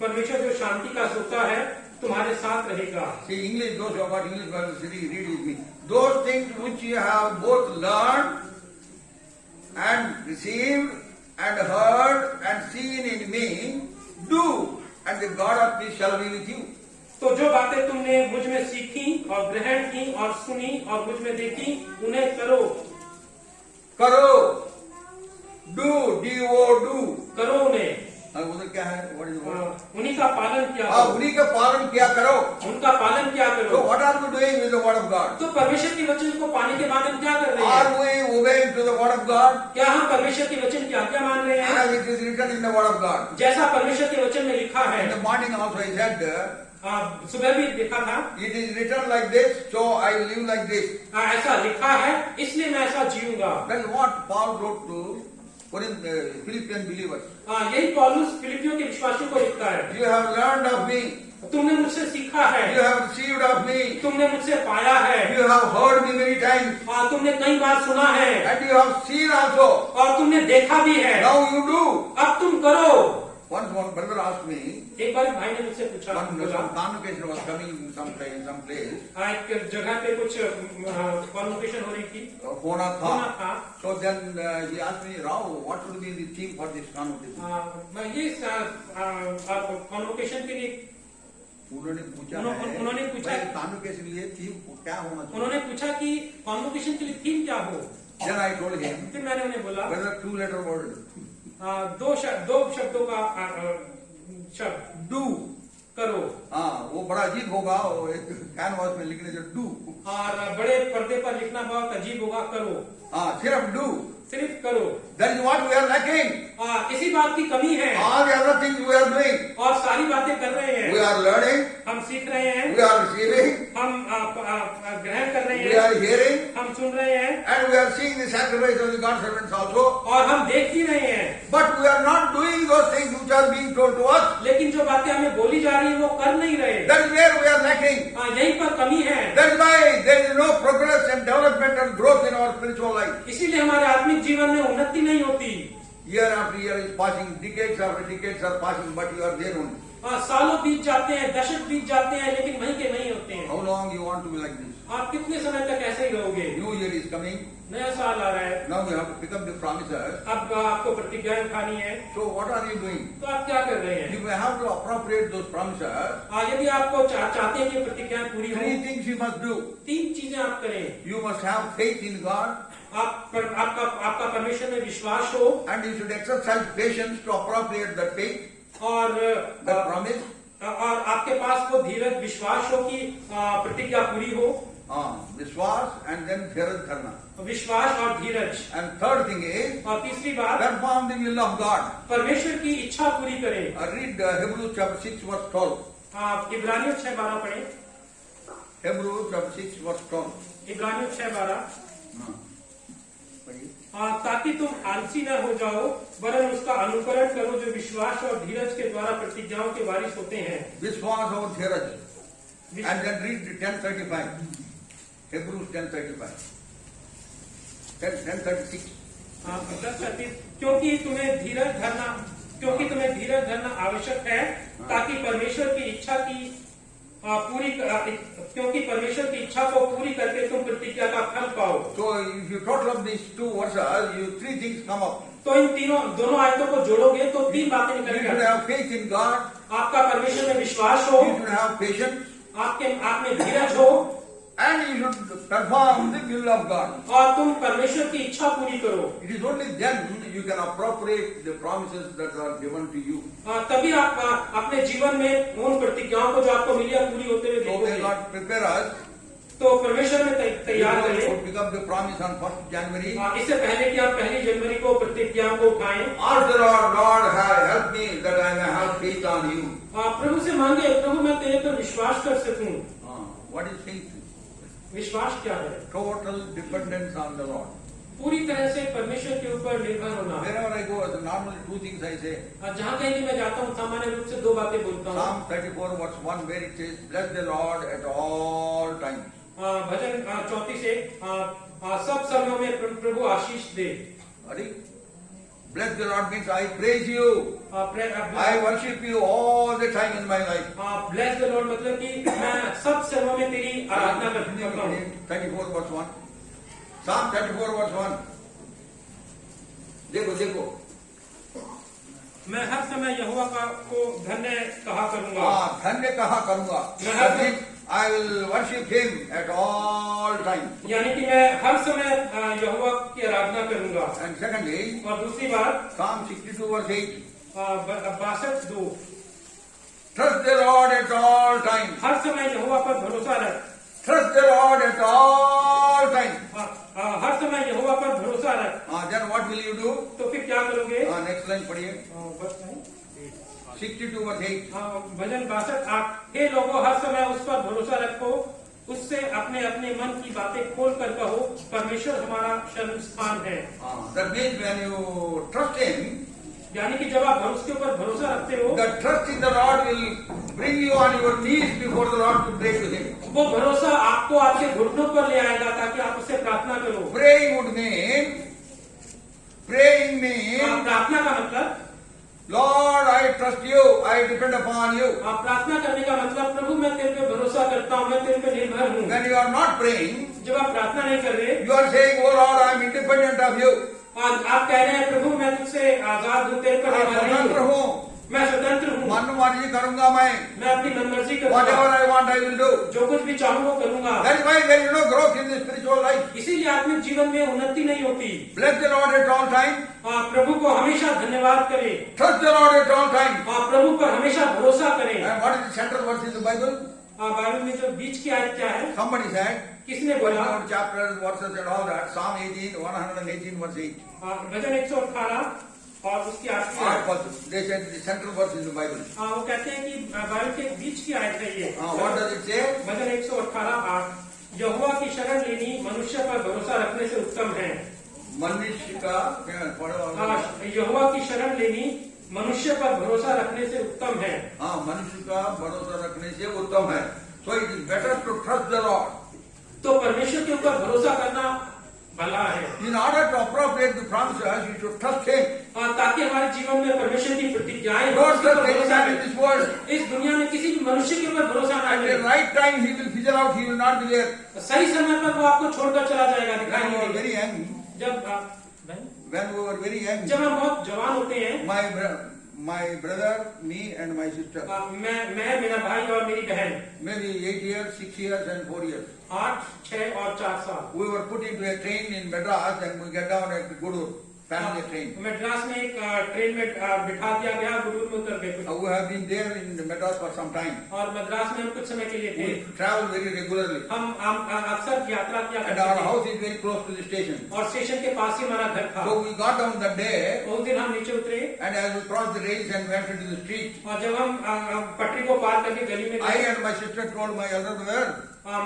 परमेश्वर जो शांति का सोता है तुम्हारे साथ रहेगा। See English, those who have got English Bible study, read with me. Those things which you have both learned and received and heard and seen in me, do, and the God of peace shall be with you. तो जो बातें तुमने मुझ में सीखी और ग्रहण की और सुनी और मुझ में देखी उन्हें करो। करो, do, do, करो उन्हें। उधर क्या है? What is the word? उन्हीं का पालन किया हाँ, करो। उन्हीं का पालन किया करो। उनका पालन क्या So करो। what are we doing with the word of God? तो परमेश्वर के वचन को पाने के बाद हम क्या कर रहे हैं? Are we obeying to the word of God? क्या हम परमेश्वर के वचन की आज्ञा मान रहे हैं? As it is written in the word of God. जैसा परमेश्वर के वचन में लिखा है। In the morning also I said, सुबह भी लिखा था। it is written like this, so I live like this. ऐसा लिखा है इसलिए मैं ऐसा जीऊंगा। That is what Paul wrote to Philippian believers. यही पौलुस फिलिपियों के विश्वासियों को लिखता है। You have learned of me. तुमने मुझसे सीखा है। You have received of me. तुमने मुझसे पाया है। You have heard me many times. तुमने कई बार सुना है। And you have seen also. और तुमने देखा भी है। Now you do. अब तुम करो। Once one brother asked me, एक बार भाई ने मुझसे पूछा, some convocation was coming in some place. एक जगह पे कुछ कॉन्वोकेशन हो रही थी, होना था। So then he asked me, Rao, what should be the theme for this convocation? ये कॉन्वोकेशन के लिए उन्होंने पूछा कॉन्वोकेशन के लिए थीम क्या होना चाहिए? उन्होंने पूछा कि कॉन्वोकेशन के लिए थीम क्या हो। Then I told him, फिर मैंने उन्हें बोला, whether 2-letter word, दो शब्दों का शब्द डू, करो। हाँ, वो बड़ा अजीब होगा, एक कैनवास में लिखने से डू, और बड़े पर्दे पर लिखना बहुत अजीब होगा, करो। हाँ, सिर्फ डू, सिर्फ करो। That is what we are lacking. इसी बात की कमी है। All the other things we are doing. और सारी बातें कर रहे हैं। We are learning. हम सीख रहे हैं। We are receiving. हम ग्रहण कर रहे हैं। We are hearing. हम सुन रहे हैं। And we are seeing the sacrifice of the God's servants also. और हम देख भी रहे हैं। But we are not doing those things which are being told to us. लेकिन जो बातें हमें बोली जा रही है वो कर नहीं रहे। That is where we are lacking. यहीं पर कमी है। That is why there is no progress and development and growth in our spiritual life. इसीलिए हमारे आत्मिक जीवन में उन्नति नहीं होती। Year after year is passing, decades after decades are passing, but you are there only. सालों बीत जाते हैं, दशक बीत जाते हैं, लेकिन वहीं के वहीं होते हैं। How long you want to be like this? आप कितने समय तक ऐसे ही रहोगे? New year is coming. नया साल आ रहा है। Now you have to pick up the promises. अब आपको प्रतिज्ञाएं उठानी है। So what are you doing? तो आप क्या कर रहे हैं? You may have to appropriate those promises. यदि आपको चाहते हैं कि प्रतिज्ञाएं पूरी हो, 3 things you must do. 3 चीजें आप करें। You must have faith in God. आपका परमेश्वर में विश्वास हो, And you should exercise patience to appropriate that faith, और that promise. और आपके पास वो धीरज विश्वास हो कि प्रतिज्ञा पूरी हो। विश्वास and then धीरज करना. विश्वास और धीरज। And third thing is, और तीसरी बात, perform the will of God. परमेश्वर की इच्छा पूरी करें। Read Hebrews chapter 6 verse 12. इब्रानियों 6:12 पढ़ें। Hebrews chapter 6 verse 12. इब्रानियों 6:12। ताकि तुम आलसी न हो जाओ, वरन उसका अनुकरण करो जो विश्वास और धीरज के द्वारा प्रतिज्ञाओं के वारिस होते हैं। विश्वास और धीरज। And then read 10:35. Hebrews 10:35. 10:36. क्योंकि तुम्हें धीरज धरना आवश्यक है, ताकि परमेश्वर की इच्छा को पूरी करके तुम प्रतिज्ञा का फल पाओ। So if you total up these 2 verses, 3 things come up. तो इन दोनों आयतों को जोड़ोगे तो 3 बातें You निकल should have faith in God. आपका परमेश्वर में विश्वास हो, You should have patience. आप में धीरज हो, And you should perform the will of God. और तुम परमेश्वर की इच्छा पूरी करो। It is only then you can appropriate the promises that are given to you. तभी आप अपने जीवन में उन प्रतिज्ञाओं को जो आपको मिली है पूरी होते हुए So may देखोगे। God prepare us. तो परमेश्वर में तैयार You करें। pick up the promise on 1st January. इससे पहले कि आप 1 जनवरी को प्रतिज्ञाओं को उठाएं, Ask the Lord, Lord, help me that I may have faith on you. प्रभु से मांगे, प्रभु मैं तेरे पर विश्वास कर सकूं। What is faith? विश्वास क्या है? Total dependence on the Lord. पूरी तरह से परमेश्वर के ऊपर निर्भर होना। Wherever I go, normally 2 things I say. जहाँ कहीं भी मैं जाता हूँ सामान्य रूप से 2 बातें बोलता हूँ। Psalm 34 verse 1 where it says, bless the Lord at all times. भजन 34 से सब समयों में प्रभु आशीष दे। Bless the Lord means I praise you. I worship you all the time in my life. Bless the Lord मतलब कि मैं सब समय में तेरी आराधना करता हूँ। 34 verse 1. Psalm 34 verse 1. देखो मैं हर समय यहोवा को धन्य कहा करूंगा। हाँ, धन्य कहा करूंगा। मैं हर That means I will worship him at all times. यानी कि मैं हर समय यहोवा की आराधना करूंगा। And secondly, और दूसरी बात Psalm 62 verse 8. 62 Trust the Lord at all times. हर समय यहोवा पर भरोसा रख। Trust the Lord at all times. हर समय यहोवा पर भरोसा रख। Then what will you do? तो फिर क्या करोगे? Next line पढ़िए। 62 verse 8. भजन 62:8 हे लोगों हर समय उस पर भरोसा रखो, उससे अपने अपने मन की बातें खोल कर कहो, परमेश्वर हमारा शरण स्थान है। That means when you trust him, यानी कि जब आप उसके ऊपर भरोसा रखते हो, the trust in the Lord will bring you on your knees before the Lord to pray to him. वो भरोसा आपको आपके घुटनों पर ले आएगा ताकि आप उससे प्रार्थना करो। Praying means प्रार्थना का मतलब Lord, I trust you, I depend upon you. प्रार्थना करने का मतलब प्रभु मैं तेरे पे भरोसा करता हूँ, मैं तेरे पे निर्भर हूँ। When you are not praying, जब आप प्रार्थना नहीं कर रहे, you are saying, oh Lord, I am independent of you. आप कह रहे हैं प्रभु मैं तुझसे आजाद हूँ, तेरे पर निर्भर नहीं स्वतंत्र हूँ, हूँ, मैं स्वतंत्र हूँ, मनमानी करूंगा मैं अपनी मनमर्जी whatever करूंगा, I want I will do. जो कुछ भी चाहूँ वो करूंगा। That is why there is no growth in the spiritual life. इसीलिए आत्मिक जीवन में उन्नति नहीं होती। Bless the Lord at all times. प्रभु को हमेशा धन्यवाद करें, Trust the Lord at all times. प्रभु पर हमेशा भरोसा करें। And what is the central verse in the Bible? Bible में जो बीच की आयत क्या है? Somebody said, किसने बोला? chapters, verses and all that. Psalm 118 verse 8. भजन 118 और उसकी 8 They said the central verse in the Bible. वो कहते हैं कि बाइबल के बीच की आयत है ये। What does it say? भजन 118:8 यहोवा की शरण लेनी मनुष्य पर भरोसा रखने से उत्तम है। मनुष्य का यहोवा की शरण लेनी मनुष्य पर भरोसा रखने से उत्तम है। मनुष्य का भरोसा रखने से उत्तम है। So it is better to trust the Lord. तो परमेश्वर के ऊपर भरोसा करना भला है। In order to appropriate the promises, you should trust Him. ताकि हमारे जीवन में परमेश्वर की प्रतिज्ञाएं Don't trust any man in this world. इस दुनिया में किसी भी मनुष्य के ऊपर भरोसा ना At the करें। right time, He will figure out. He will not be there. सही समय पर वो आपको छोड़कर चला जाएगा, दिखाई When we नहीं were देगा। very young, when we were very young, जब हम बहुत जवान होते हैं, my brother, me, and my sister, मैं मेरा भाई और मेरी बहन, maybe 8 years, 6 years, and 4 years, 8, 6 और 4 साल, we were put into a train in Madras, and we get down at Gudur family train. Madras में एक ट्रेन में बिठा दिया गया, गुरूर में उतर गए। We have been there in Madras for some time. और मद्रास में हम कुछ समय के लिए थे। We travel very regularly. हम अक्सर यात्रा किया And करते our थे। house is very close to the station. और स्टेशन के पास ही हमारा घर था। So we got down that day, उस दिन हम नीचे उतरे and as we crossed the rails and went into the street, और जब हम पटरी को पार करके गली में I गए, and my sister told my elder brother,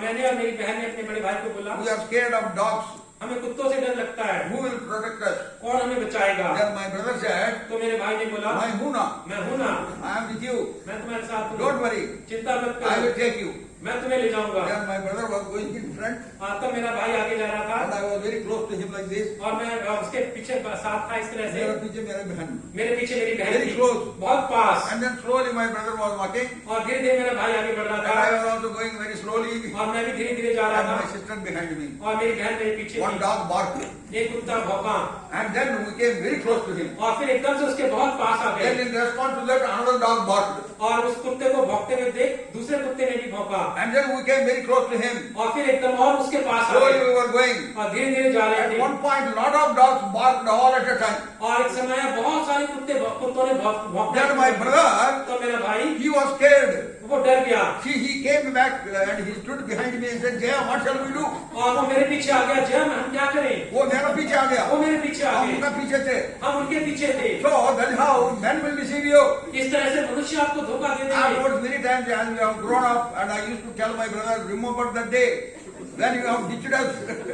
मैंने और मेरी बहन ने अपने बड़े भाई को बोला we are scared of dogs. हमें कुत्तों से डर लगता है, Who will protect us? कौन हमें बचाएगा? Then my brother said, तो मेरे भाई ने बोला my Huna, मैं हूं ना, I am with you. मैं तुम्हारे साथ हूँ, Don't worry, चिंता मत I will करो, take you. मैं तुम्हें ले जाऊंगा। Then my brother was going in front, तब मेरा भाई आगे जा रहा and था I was very close to him like this. और मैं उसके पीछे साथ था इस तरह से, मेरे पीछे मेरी बहन. मेरे पीछे मेरी बहन Very थी, close. बहुत पास, And then slowly my brother was walking, और धीरे धीरे मेरा भाई आगे बढ़ and रहा I था was also going very slowly, और मैं भी धीरे धीरे जा रहा and my था sister behind me. और मेरी बहन मेरे पीछे One थी। dog barked, एक कुत्ता भौंका and then we came very close to him. और फिर एकदम से उसके बहुत पास आ Then गए in response to that, another dog barked, और उस कुत्ते को भौंकते हुए देख दूसरे कुत्ते ने भी भौंका and then we came very close to him. और फिर एकदम और उसके पास आ Slowly गए we were going. और धीरे धीरे जा रहे At थे one point, lot of dogs barked all at a time. और एक समय बहुत सारे कुत्तों ने Then my भौंका। brother, तो मेरा भाई he was scared. वो डर गया See, he came back and he stood behind me and said, Jaya, what shall we do? और वो मेरे पीछे आ गया, जय हम क्या करें? वो मेरा पीछे आ गया, वो मेरे पीछे आ हम गए, उनका पीछे थे. हम उनके पीछे थे। So that is how men will deceive you. इस तरह से मनुष्य आपको धोखा दे देंगे। Afterwards, many times as we have grown up, and I used to tell my brother, remember that day when you have ditched us.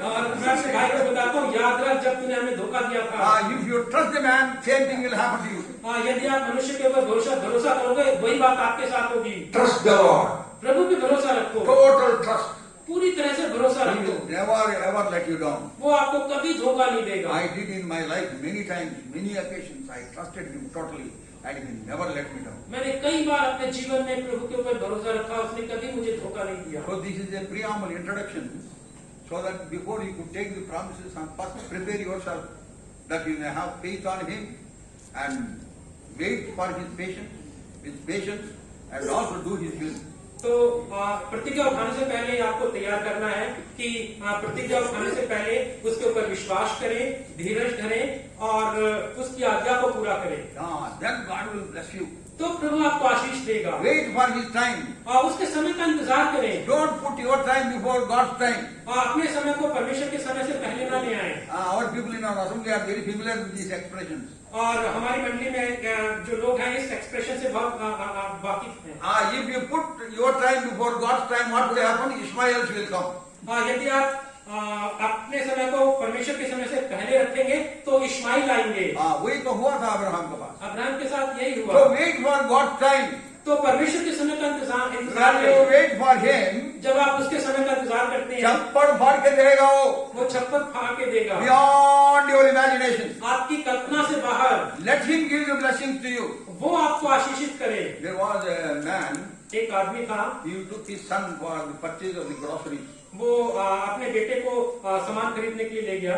और मैं अपने भाई को बताता हूँ, याद रख जब तूने हमें धोखा दिया था। If you trust the man, same thing will happen to you. यदि आप मनुष्य के ऊपर भरोसा करोगे, वही बात आपके साथ होगी। Trust the Lord. प्रभु पे भरोसा रखो, Total trust. पूरी तरह से भरोसा He रखो, will never ever let you down. वो आपको कभी धोखा नहीं देगा। I did in my life many times, many occasions. I trusted him totally, and he never let me down. मैंने कई बार अपने जीवन में प्रभु के ऊपर भरोसा रखा, उसने कभी मुझे धोखा नहीं दिया। So this is a preamble introduction, so that before you could take the promises and first prepare yourself that you may have faith on him and wait for his patience, with patience, and also do his will. तो प्रतिज्ञा उठाने से पहले आपको तैयार करना है कि प्रतिज्ञा उठाने से पहले उसके ऊपर विश्वास करें, धीरज धरें और उसकी आज्ञा को पूरा करें। Then God will bless you. तो प्रभु आपको आशीष देगा। Wait for his time. और उसके समय का इंतजार करें। Don't put your time before God's time. और अपने समय को परमेश्वर के समय से पहले ना ले आए। Our people in our assembly are very familiar with these expressions. और हमारी मंडली में जो लोग हैं इस एक्सप्रेशन से बहुत वाकिफ हैं। If you put your time before God's time, what will happen? Ishmaels will come. यदि आप अपने समय को परमेश्वर के समय से पहले रखेंगे तो इश्माइल आएंगे। वही तो हुआ था अब्राहम के पास। अब्राहम के साथ यही हुआ। So wait for God's time. तो परमेश्वर के समय का इंतजार When you करें। wait for Him, जब आप उसके समय का इंतजार करते हैं छप्पड़ फाड़ के देगा वो छप्पर फाड़ के देगा beyond your imagination. आपकी कल्पना से बाहर। Let Him give the blessings to you. वो आपको आशीषित करे। There was a man, एक आदमी था, he took his son for the purchase of the groceries. वो अपने बेटे को सामान खरीदने के लिए ले गया।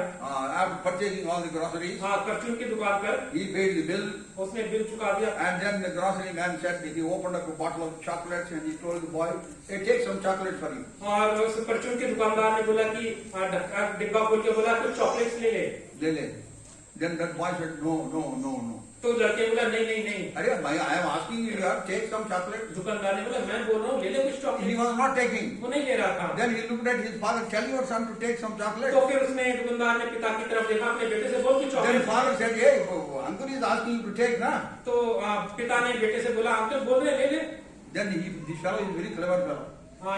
After purchasing all the groceries, परचून की दुकान पर he paid the bill, उसने बिल चुका दिया। and then the grocery man said that he opened up a bottle of chocolates and he told the boy, "Hey, take some chocolate for you." और उस परचून के दुकानदार ने बोला कि डिब्बा खोल के बोला कुछ चॉकलेट्स ले ले। ले ले. Then that boy said, "No, no, no, no." तो लड़के बोला नहीं नहीं नहीं। अरे भाई, I am asking you, yaar, take some chocolate. दुकानदार ने बोला मैं बोल रहा हूँ ले ले कुछ He chocolate. was not taking. वो नहीं ले रहा था। Then he looked at his father, "Tell your son to take some chocolate." तो फिर उसने दुकानदार ने पिता की तरफ देखा, अपने बेटे से बोल कुछ Then chocolate. father said, "Hey, uncle is asking you to take, na?" तो पिता ने बेटे से बोला अंकल बोल रहे ले ले। Then this fellow is very clever fellow.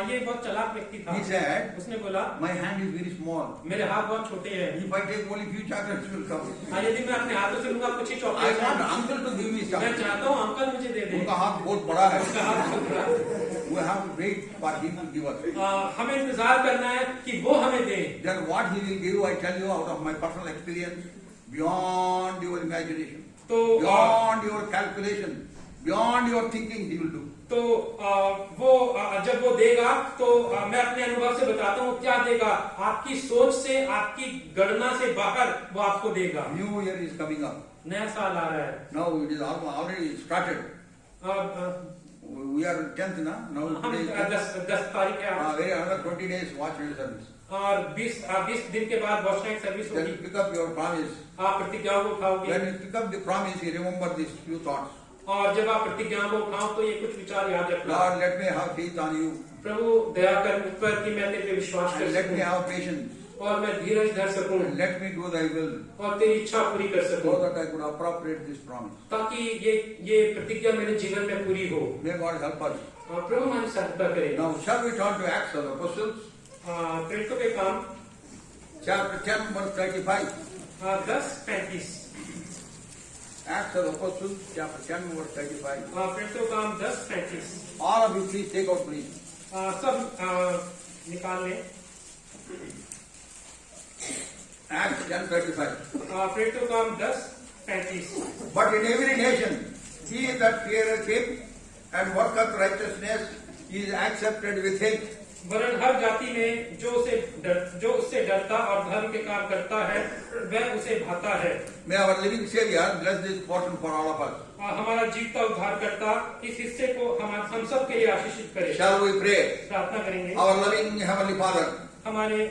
ये बहुत चालाक व्यक्ति था। He said, उसने बोला "My hand is very small. मेरे हाथ बहुत छोटे हैं। If I take only few chocolates, will come." यदि मैं अपने हाथों से लूंगा कुछ ही I chocolate want uncle to give me मैं chocolate. चाहता हूँ अंकल मुझे दे दे। उनका हाथ बहुत बड़ा है. उसका हाथ बहुत बड़ा है। We have to wait for him to give us. हमें इंतजार करना है कि वो हमें दे। Then what he will give, I tell you out of my personal experience, beyond your imagination, तो beyond your calculation, beyond your thinking, he will do. तो वो जब वो देगा तो मैं अपने अनुभव से बताता हूँ क्या देगा। आपकी सोच से, आपकी गणना से बाहर वो आपको देगा। New year is coming up. नया साल आ रहा है। Now it is already started. We are 10th now. Now हम today is 10 तारीख है आज। very another 20 days watch your service. और 20 दिन के बाद वॉच नाइट सर्विस Then होगी। pick up your promise. आप प्रतिज्ञाओं को उठाओगे When you pick up the promise, you remember these few thoughts. और जब आप प्रतिज्ञाओं को उठाओ तो ये कुछ विचार याद रखना। Lord, let me have faith on you, प्रभु दया कर मुझ पर कि मैं तेरे पे विश्वास कर and let me सकूं have patience, और मैं धीरज धर सकूं and let me do thy will, और तेरी इच्छा पूरी कर सकूं so that I could appropriate this promise. ताकि ये प्रतिज्ञा मेरे जीवन में पूरी हो। May God help us. और प्रभु हमारी सहायता करे। Now, shall we turn to Acts of the Apostles, प्रेरितों के काम chapter 10, verse 35. 10:35। Acts of the Apostles, chapter 10, verse 35. प्रेरितों का काम 10:35। All of you, please take out, please. सब निकाल लें। Acts 10:35. प्रेरितों का काम 10:35। But in every nation, he that feareth him and worketh righteousness is accepted with him. वरन हर जाति में जो उससे डरता और धर्म के काम करता है वह उसे भाता है। May our living Savior bless this portion for all of us. हमारा जीवता उद्धारकर्ता इस हिस्से को हम सब के लिए आशीषित करे। Shall we pray? प्रार्थना करेंगे। Our loving Heavenly Father, हमारे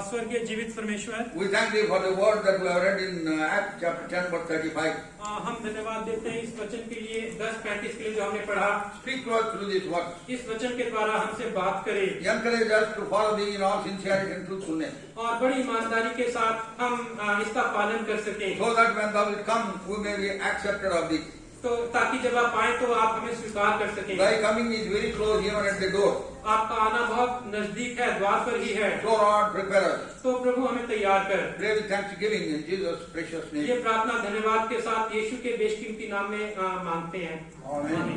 स्वर्गीय जीवित परमेश्वर, we thank thee for the word that we have read in Acts chapter 10, verse 35. हम धन्यवाद देते हैं इस वचन के लिए 10:35 के लिए जो हमने पढ़ा। Speak to us through this word. इस वचन के द्वारा हमसे बात करे Encourage us to follow thee in all sincerity and truthfulness, और बड़ी ईमानदारी के साथ हम इसका पालन कर सकें, so that when thou wilt come, we may be accepted of thee. तो ताकि जब आप आए तो आप हमें स्वीकार कर सकें। Thy coming is very close, even at the door. आपका आना बहुत नजदीक है, द्वार पर ही है। So Lord, prepare us. तो प्रभु हमें तैयार कर। Pray with thanksgiving in Jesus' precious ये name. प्रार्थना धन्यवाद के साथ यीशु के बेशकीमती नाम में मांगते हैं। Amen.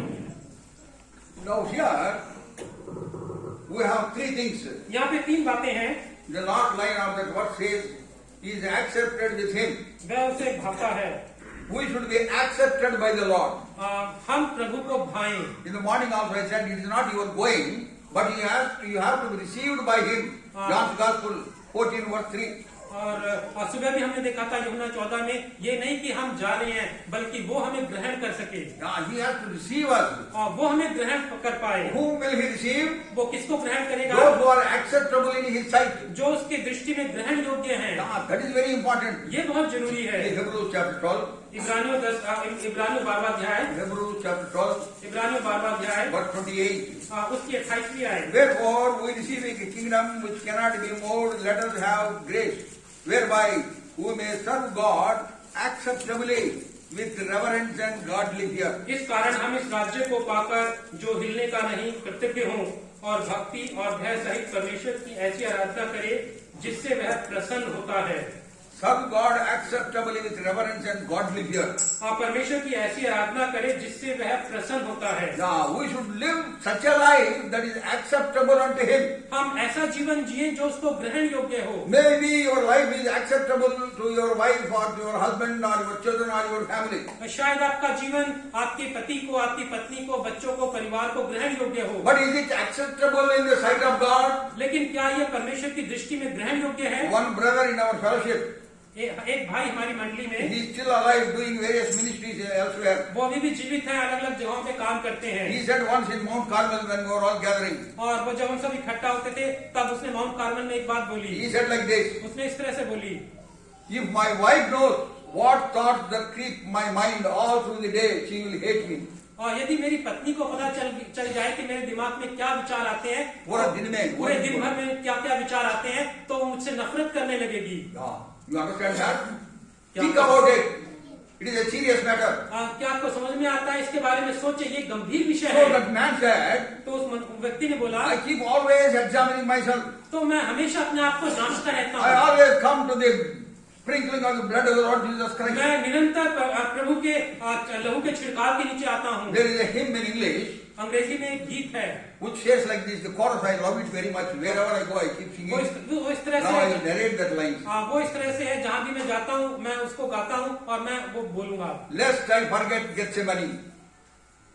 Now here, we have three things. यहाँ पे 3 बातें हैं। The last line of that verse says, he is accepted with him. वह उसे भाता है। We should be accepted by the Lord. हम प्रभु को भाएं। In the morning also I said, it is not your going, but you have to be received by him. John's Gospel 14 verse 3. और सुबह भी हमने देखा था यूहन्ना 14 में, ये नहीं कि हम जा रहे हैं बल्कि वो हमें ग्रहण कर सके, He has to receive us. और वो हमें ग्रहण कर पाए। Whom will he receive? वो किसको ग्रहण करेगा? Those who are acceptable in his sight. जो उसकी दृष्टि में ग्रहण योग्य हैं। That is very important. ये बहुत जरूरी है। Hebrews chapter 12. इब्रानियों 12वां अध्याय, Hebrews chapter 12, इब्रानियों 12वां अध्याय verse 28. उसकी 28वीं आयत। Wherefore we receive a kingdom which cannot be moved, let us have grace, whereby we may serve God acceptably with reverence and godly fear. इस कारण हम इस राज्य को पाकर जो हिलने का नहीं कृतज्ञ हों और भक्ति और भय सहित परमेश्वर की ऐसी आराधना करें जिससे वह प्रसन्न होता है। Serve God acceptably with reverence and godly fear. और परमेश्वर की ऐसी आराधना करें जिससे वह प्रसन्न होता है। Now we should live such a life that is acceptable unto Him. हम ऐसा जीवन जिए जो उसको ग्रहण योग्य हो। Maybe your life is acceptable to your wife or to your husband or your children or your family. शायद आपका जीवन आपके पति को, आपकी पत्नी को, बच्चों को, परिवार को ग्रहण योग्य हो। But is it acceptable in the sight of God? लेकिन क्या यह परमेश्वर की दृष्टि में ग्रहण योग्य है? One brother in our fellowship, एक भाई हमारी मंडली में, he is still alive doing various ministries elsewhere. वो अभी भी जीवित है, अलग अलग जगहों पे काम करते हैं। He said once in Mount Carmel when we were all gathering, और वो जब हम सब इकट्ठा होते थे तब उसने माउंट कार्मल में एक बात बोली। he said like this, उसने इस तरह से बोली, if my wife knows what thoughts that creep my mind all through the day, she will hate me. और यदि मेरी पत्नी को पता चल जाए कि मेरे दिमाग में क्या विचार आते हैं, पूरे दिन भर में क्या क्या विचार आते हैं, तो वो मुझसे नफरत करने लगेगी। You understand that? Think about it. It is a serious matter. क्या आपको समझ में आता है? इसके बारे में सोचे, ये गंभीर विषय So है। that man said, तो उस व्यक्ति ने बोला, I keep always examining myself. तो मैं हमेशा अपने आप को जांचता रहता I हूँ। always come to the sprinkling of the blood of the Lord Jesus Christ. मैं निरंतर प्रभु के लहू के छिड़काव के नीचे आता हूँ। There is a hymn in English अंग्रेजी में एक गीत है which says like this. The chorus, I love it very much. Wherever I go, I keep singing. वो इस तरह Now I से will narrate that line. वो इस तरह से है, जहाँ भी मैं जाता हूँ मैं उसको गाता हूँ और मैं वो बोलूंगा। Lest I forget Gethsemane.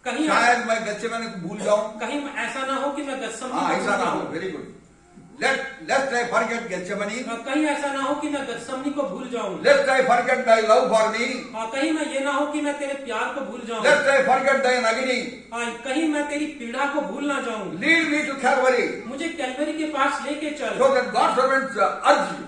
कहीं शायद मैं गत्सेमने को भूल जाऊं। कहीं ऐसा ना हो कि मैं गत्समनी ऐसा ना हो। Very good. Lest I forget Gethsemane. कहीं ऐसा ना हो कि मैं गत्समनी को भूल जाऊं। Lest I forget thy love for me. कहीं मैं ये ना हो कि मैं तेरे प्यार को भूल जाऊं। Lest I forget thine agony. कहीं मैं तेरी पीड़ा को भूल ना जाऊं। Lead me to Calvary. मुझे कैलवरी के पास लेके चल। So that God's servant's urged,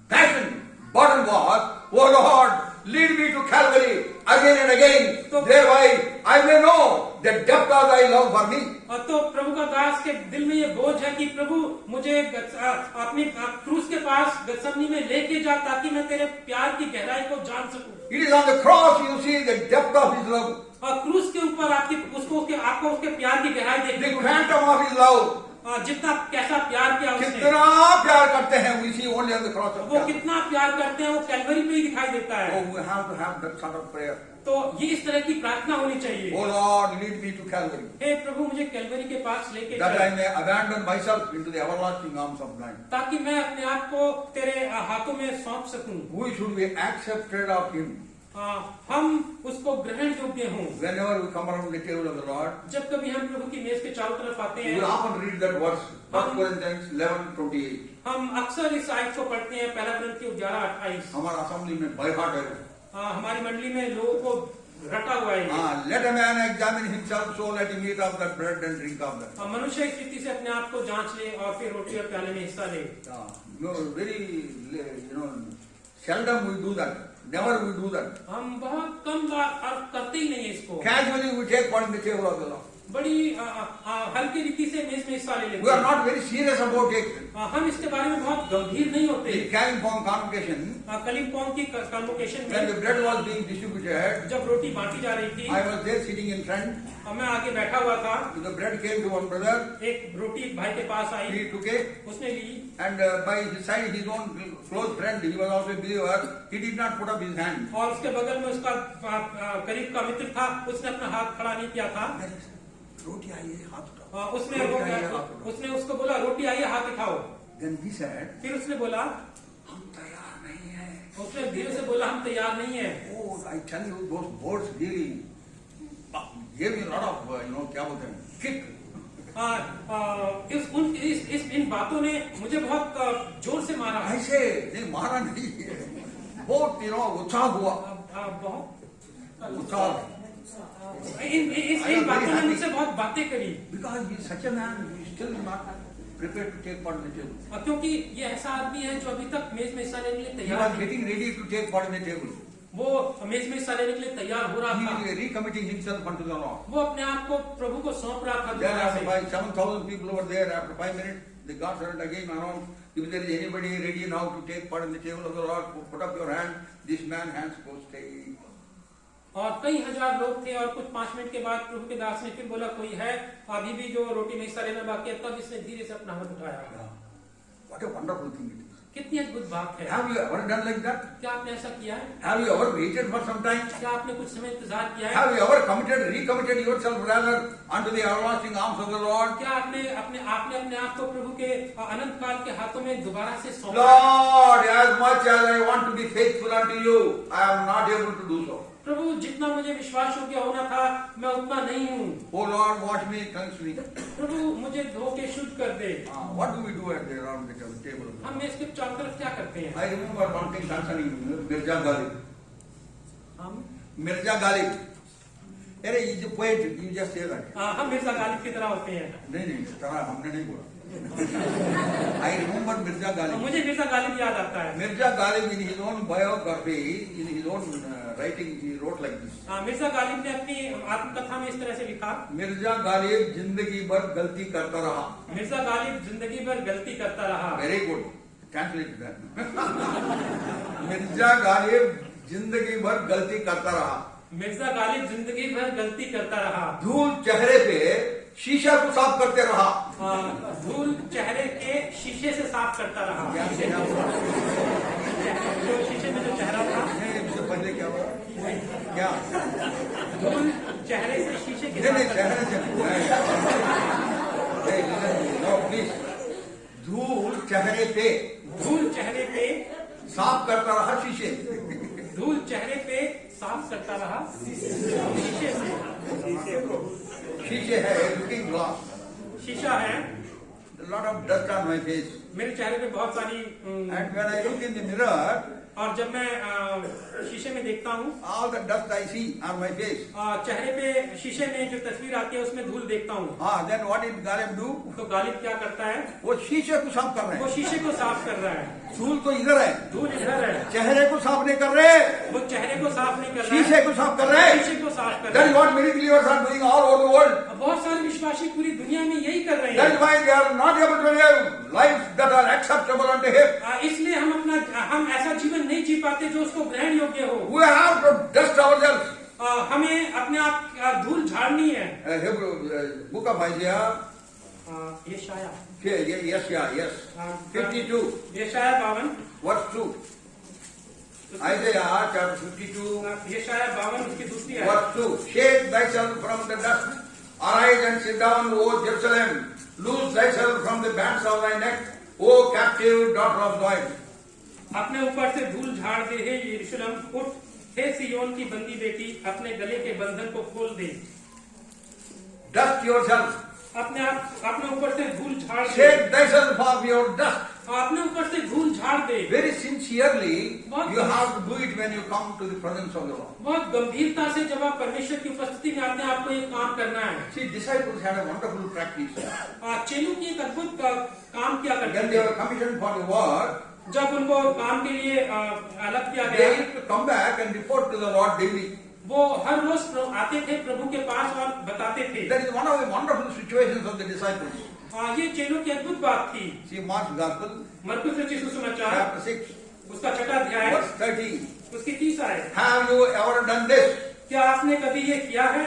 passion, burden was, oh Lord, lead me to Calvary again and again. Thereby I may know the depth of thy love for me. तो प्रभु का दास के दिल में ये बोझ है कि प्रभु मुझे अपनी क्रूस के पास गत्समनी में लेके जा ताकि मैं तेरे प्यार की गहराई को जान सकूं। It is on the cross you see the depth of his love. और क्रूस के ऊपर आपको उसके प्यार की गहराई देखने The को quantum of his love. जितना कैसा प्यार किया उसने, कितना प्यार करते हैं we see only on the cross of वो Calvary. कितना प्यार करते हैं वो कैलवरी में ही दिखाई देता है। Oh, we have to have that sort of prayer. तो ये इस तरह की प्रार्थना होनी चाहिए। Oh Lord, lead me to Calvary. हे प्रभु मुझे कैलवरी के पास लेके That चल, I may abandon myself into the everlasting arms of thine. ताकि मैं अपने आप को तेरे हाथों में सौंप सकूं। We should be accepted of him. हम उसको ग्रहण योग्य हों। Whenever we come around the table of the Lord, जब कभी हम प्रभु की मेज के चारों तरफ आते we हैं, will often read that verse, 1 Corinthians 11:28. हम अक्सर इस आयत को पढ़ते हैं, पहला कुरिन्थियों 11:28। हमारा असेंबली में by heart है। हमारी मंडली में लोगों को रटा हुआ है। Let a man examine himself, so let him eat of that bread and drink of that. मनुष्य इस रीति से अपने आप को जांच ले और फिर रोटी और प्याले में हिस्सा ले। Very, seldom we do that. Never we do that. हम बहुत कम बार करते ही नहीं है इसको। Casually we take part in the table of the Lord. बड़ी हल्की रीति से मेज में हिस्सा ले लेते We are हैं। not very serious about it. हम इसके बारे में बहुत गंभीर नहीं होते। In Kalimpong convocation, कलिम्पोंग की कन्वोकेशन when the में bread was being distributed, जब रोटी बांटी जा रही थी, I was there sitting in front. मैं आगे बैठा हुआ था। The bread came to one brother. एक रोटी भाई के पास आई, He took it, उसने ली and by his side, his own close friend, he was also a believer. He did not put up his hand. और उसके बगल में उसका करीब का मित्र था, उसने अपना हाथ खड़ा नहीं किया था। रोटी आई है, हाथ उठाओ। उसने उसको बोला रोटी आई है, हाथ उठाओ। Then he said, फिर उसने बोला, हम तैयार नहीं हैं। उसने धीरे से बोला हम तैयार नहीं है। Oh, I tell you, those words really gave me a lot of, क्या बोलते हैं, kick. इन बातों ने मुझे बहुत जोर से मारा। ऐसे नहीं मारा नहीं, बहुत उत्साह हुआ, बहुत उत्साह। इन बातों ने मुझसे बहुत बातें करी। Because he is such a man, he is still not prepared to take part in the table. क्योंकि ये ऐसा आदमी है जो अभी तक मेज में हिस्सा लेने के लिए He तैयार was नहीं। getting ready to take part in the table. वो मेज में हिस्सा लेने के लिए तैयार हो रहा He था। was recommitting himself unto the Lord. वो अपने आप को प्रभु को सौंप रहा था। Then दोबारा after से। 7,000 people over there, after 5 minutes, they got sudden again around. If there is anybody ready now to take part in the table of the Lord, put up your hand. This man hands go stay. और कई हजार लोग थे और कुछ 5 minute के बाद प्रभु के दास ने फिर बोला कोई है अभी भी जो रोटी में हिस्सा लेना बाकी है, तब इसने धीरे से अपना हाथ उठाया। What a wonderful thing it is. कितनी अद्भुत बात है। Have you ever done like that? क्या आपने ऐसा किया है? Have you ever waited for some time? क्या आपने कुछ समय इंतजार किया है? Have you ever recommitted yourself rather unto the everlasting arms of the Lord? क्या आपने अपने आप को प्रभु के अनंत काल के हाथों में दोबारा से सौंपा? Lord, as much as I want to be faithful unto you, I am not able to do so. प्रभु जितना मुझे विश्वास योग्य होना था मैं उतना नहीं हूँ। Oh Lord, wash me, cleanse me. प्रभु मुझे धो के शुद्ध कर दे। What do we do at the around the table? हम इसके चारों तरफ क्या करते हैं? I remember one thing concerning Mirza Ghalib. हम Mirza Ghalib. अरे ये जो poet, you just say that. हम मिर्जा गालिब की तरह होते हैं। नहीं, तरह हमने नहीं बोला. I remember Mirza Ghalib. मुझे मिर्जा गालिब याद आता है। Mirza Ghalib in his own biography, in his own writing, he wrote like this. Mirza Ghalib ने अपनी आत्मकथा में इस तरह से लिखा। मिर्जा गालिब जिंदगी भर गलती करता रहा। मिर्जा गालिब जिंदगी भर गलती करता रहा। Very good. Translate that. Mirza Ghalib जिंदगी भर गलती करता रहा। मिर्जा गालिब जिंदगी भर गलती करता रहा। धूल चेहरे पे शीशा को साफ करते रहा। धूल चेहरे के शीशे से साफ करता रहा। जो शीशे में जो चेहरा था, इससे पहले क्या हुआ? क्या? धूल चेहरे से शीशे के नहीं, साफ चेहरे से नो प्लीज। धूल चेहरे पे धूल चेहरे पे साफ करता रहा शीशे। धूल चेहरे पे साफ करता रहा शीशे से। शीशे है लुकिंग ग्लास। शीशा है। Lot of dust on my face मेरे चेहरे पे बहुत सारी and when I look in the mirror और जब मैं शीशे में देखता हूँ all the dust I see on my face चेहरे पे शीशे में जो तस्वीर आती है उसमें धूल देखता हूँ। हाँ then what is Ghalib do? तो गालिब क्या करता है? वो शीशे को साफ कर रहे वो हैं। शीशे को साफ कर रहा है। धूल तो इधर है, धूल इधर है। चेहरे को साफ नहीं कर रहे, वो चेहरे को साफ नहीं कर रहा शीशे है, को साफ कर रहे हैं। शीशे को साफ कर दैट रहा is what many believers are doing all over the world. है। बहुत सारे विश्वासी पूरी दुनिया में यही कर रहे दैट इज हैं। Why they are not able to live life that are acceptable unto him. इसलिए हम ऐसा जीवन नहीं जी पाते जो उसको ग्रहण योग्य हो। We have to dust ourselves. हमें अपने आप धूल झाड़नी है। बुक ऑफ आइजिया यशाया yes 52 यशाया 52 verse 2 Isaiah chapter 52 यशाया 52 उसकी दूसरी आयत। verse 2 Shake thyself from the dust, arise and sit down, O Jerusalem, loose thyself from the bands of thy neck, O captive daughter of Zion. अपने ऊपर से धूल झाड़ दे हे यरूशलेम, उठ हे सियोन की बंदी बेटी, अपने गले के बंधन को खोल दे। Dust yourself, अपने ऊपर से धूल झाड़ दे। shake thyself of your dust. अपने ऊपर से धूल झाड़ दे। Very sincerely, you have to do it when you come to the presence of the Lord. बहुत गंभीरता से जब आप परमेश्वर की उपस्थिति में आते हैं आपको ये काम करना है। See, disciples had a wonderful practice. चेलों की एक अद्भुत काम किया करते When they थे। were commissioned for the work, जब उनको काम के लिए अलग किया they गया, used to come back and report to the Lord daily. वो हर रोज आते थे प्रभु के पास और बताते थे। That is one of the wonderful situations of the disciples. ये चेलों की अद्भुत बात थी। See Mark's Gospel, मरकुस रचित सुसमाचार chapter 6, उसका 6वां अध्याय verse 30. उसकी 30 आयत। Have you ever done this? क्या आपने कभी ये किया है?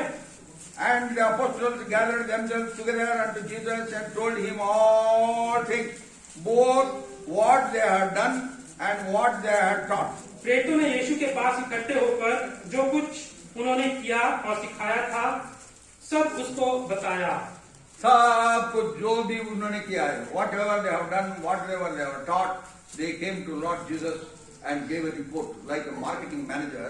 And the apostles gathered themselves together unto Jesus and told him all things, both what they had done and what they had taught. प्रेरितों ने यीशु के पास इकट्ठे होकर जो कुछ उन्होंने किया और सिखाया था सब उसको बताया। सब कुछ जो भी उन्होंने किया है, whatever they have done, whatever they have taught, they came to Lord Jesus and gave a report, like a marketing manager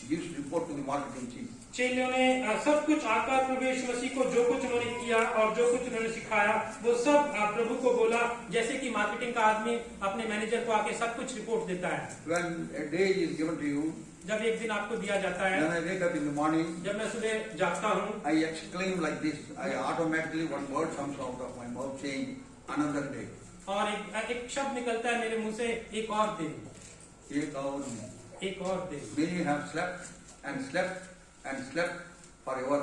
gives report to the marketing chief. चेलों ने सब कुछ आकार प्रभु यीशु मसीह को जो कुछ उन्होंने किया और जो कुछ उन्होंने सिखाया वो सब प्रभु को बोला, जैसे कि मार्केटिंग का आदमी अपने मैनेजर को आके सब कुछ रिपोर्ट देता है। When a day is given to you, जब एक दिन आपको दिया जाता है, when I wake up in the morning, जब मैं सुबह जागता हूँ, I exclaim like this. I automatically one word comes out of my mouth saying, another day. और एक शब्द निकलता है मेरे मुंह से, एक और दिन, एक और दिन. एक और दिन। Many have slept and slept and slept forever.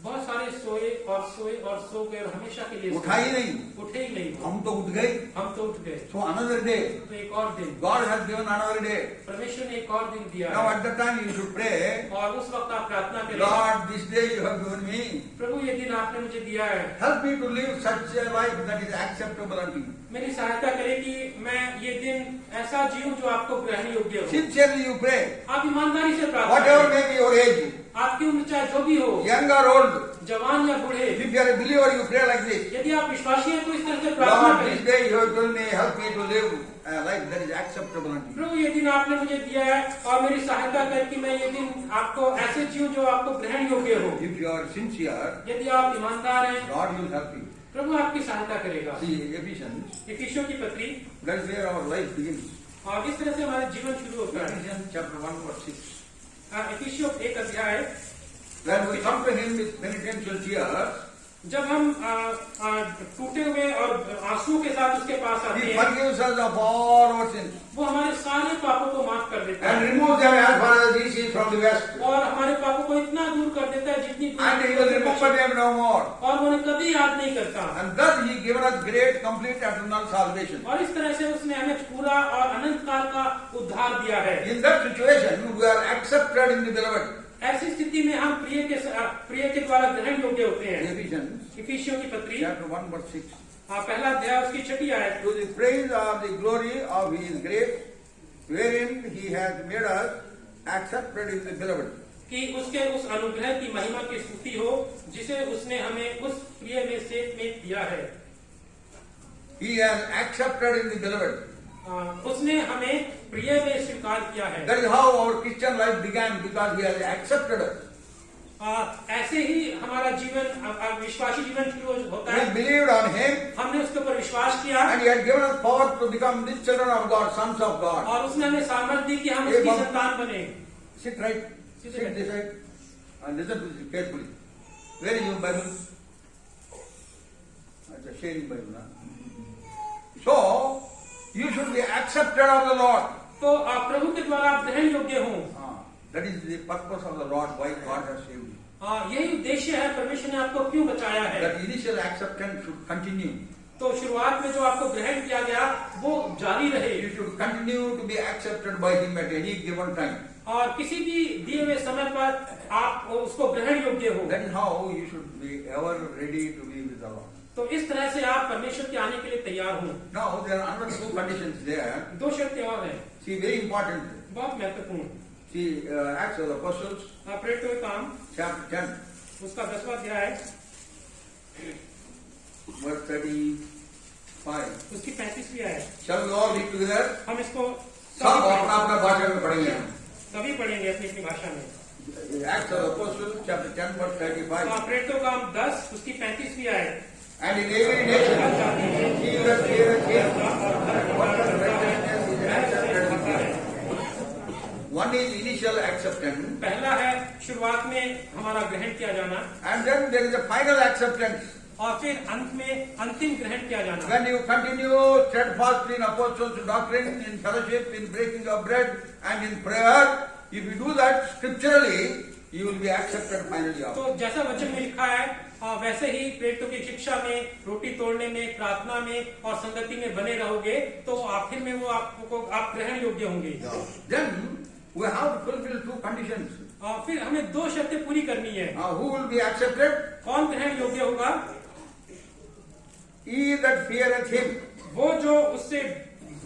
बहुत सारे सोए और सो गए और हमेशा के लिए उठा ही नहीं, उठे ही नहीं। हम तो उठ गए. हम तो उठ गए। So another day. तो एक और दिन। God has given another day. परमेश्वर ने एक और दिन दिया Now है। at that time you should pray. और उस वक्त आप प्रार्थना करें, Lord, this day you have given me. प्रभु ये दिन आपने मुझे दिया है, Help me to live such a life that is acceptable unto you. मेरी सहायता करें कि मैं ये दिन ऐसा जीऊं जो आपको ग्रहण योग्य हो। Sincerely you pray. आप ईमानदारी से प्रार्थना Whatever करें। may be your age, आपकी उम्र चाहे जो भी हो, young or old, जवान या बूढ़े, if you are a believer, you pray like this. यदि आप विश्वासी हैं तो इस तरह से प्रार्थना Lord, this करें, day you have given me, help me to live a life that is acceptable unto you. प्रभु ये दिन आपने मुझे दिया है और मेरी सहायता कर कि मैं ये दिन आपको ऐसे जीऊं जो आपको ग्रहण योग्य हो। If you are sincere, यदि आप ईमानदार हैं, God will help you. प्रभु आपकी सहायता करेगा। See, Ephesians, इफिसियों की पत्री, that is where our life begins. और इस तरह से हमारा जीवन शुरू होता है। Ephesians chapter 1 verse 6. इफिसियों 1 अध्याय, When we come to him with penitential tears, जब हम टूटे हुए और आंसुओं के साथ उसके पास आते he हैं, forgives us of all our sins वो हमारे सारे पापों को माफ कर देता and है removes them as far as the east is from the west. और हमारे पापों को इतना दूर कर देता है जितनी दूर And he will remember them no more. और वो उन्हें कभी याद नहीं करता। And thus he given us great, complete, eternal salvation. और इस तरह से उसने हमें पूरा और अनंत काल का उद्धार दिया है। In that situation, we are accepted in the beloved. ऐसी स्थिति में हम प्रिय के द्वारा ग्रहण योग्य होते हैं। Ephesians इफिसियों की पत्री chapter 1 verse 6. पहला अध्याय उसकी 6 आयत, To the praise of the glory of his grace, wherein he has made us accepted in the beloved. कि उसके उस अनुग्रह की महिमा की स्तुति हो जिसे उसने हमें उस प्रिय में से में दिया है। He has accepted in the beloved. उसने हमें प्रिय में स्वीकार किया है। That is how our Christian life began, because he has accepted us. ऐसे ही हमारा जीवन विश्वासी जीवन शुरू होता We है। believed on him, हमने उसके ऊपर विश्वास किया and he has given us power to become the children of God, sons of God. और उसने हमें सामर्थ्य दी कि हम उसकी संतान बने। Sit right. Sit this side. And listen to this carefully. Where is your Bible? It's a sharing Bible. Huh? So, you should be accepted of the Lord. तो प्रभु के द्वारा आप ग्रहण योग्य हो। That is the purpose of the Lord, why God has saved you. यही उद्देश्य है परमेश्वर ने आपको क्यों बचाया है। That initial acceptance should continue. तो शुरुआत में जो आपको ग्रहण किया गया वो जारी रहे। You should continue to be accepted by Him at any given time. और किसी भी दिए हुए समय पर आप उसको ग्रहण योग्य हो। That is how you should be ever ready to be with the Lord. तो इस तरह से आप परमेश्वर के आने के लिए तैयार हो। Now there are another two conditions there. 2 शर्तें और हैं, See, very important. बहुत महत्वपूर्ण। See, Acts of the Apostles, प्रेरितों के काम chapter 10, उसका 10वां अध्याय verse 35. उसकी 35वीं आयत। Shall we all read together? हम इसको सब अपना अपना भाषा में पढ़ेंगे हम. सभी पढ़ेंगे अपनी अपनी भाषा में। Acts of the Apostles, chapter 10, verse 35. प्रेरितों का काम 10 उसकी 35वीं आयत। And in every nation, he that feareth him, whatever righteousness is accepted with him. One is initial acceptance, पहला है शुरुआत में हमारा ग्रहण किया जाना, and then there is a final acceptance. और फिर अंत में अंतिम ग्रहण किया जाना। When you continue steadfastly in apostles' doctrine, in fellowship, in breaking of bread, and in prayer, if you do that scripturally, you will be accepted finally. तो जैसा वचन में लिखा है वैसे ही प्रेरितों की शिक्षा में, रोटी तोड़ने में, प्रार्थना में और संगति में बने रहोगे तो आखिर में वो आप ग्रहण योग्य होंगे। Then we have to fulfill two conditions. फिर हमें 2 शर्तें पूरी करनी है। Who will be accepted? कौन ग्रहण योग्य होगा? He that feareth him, वो जो उससे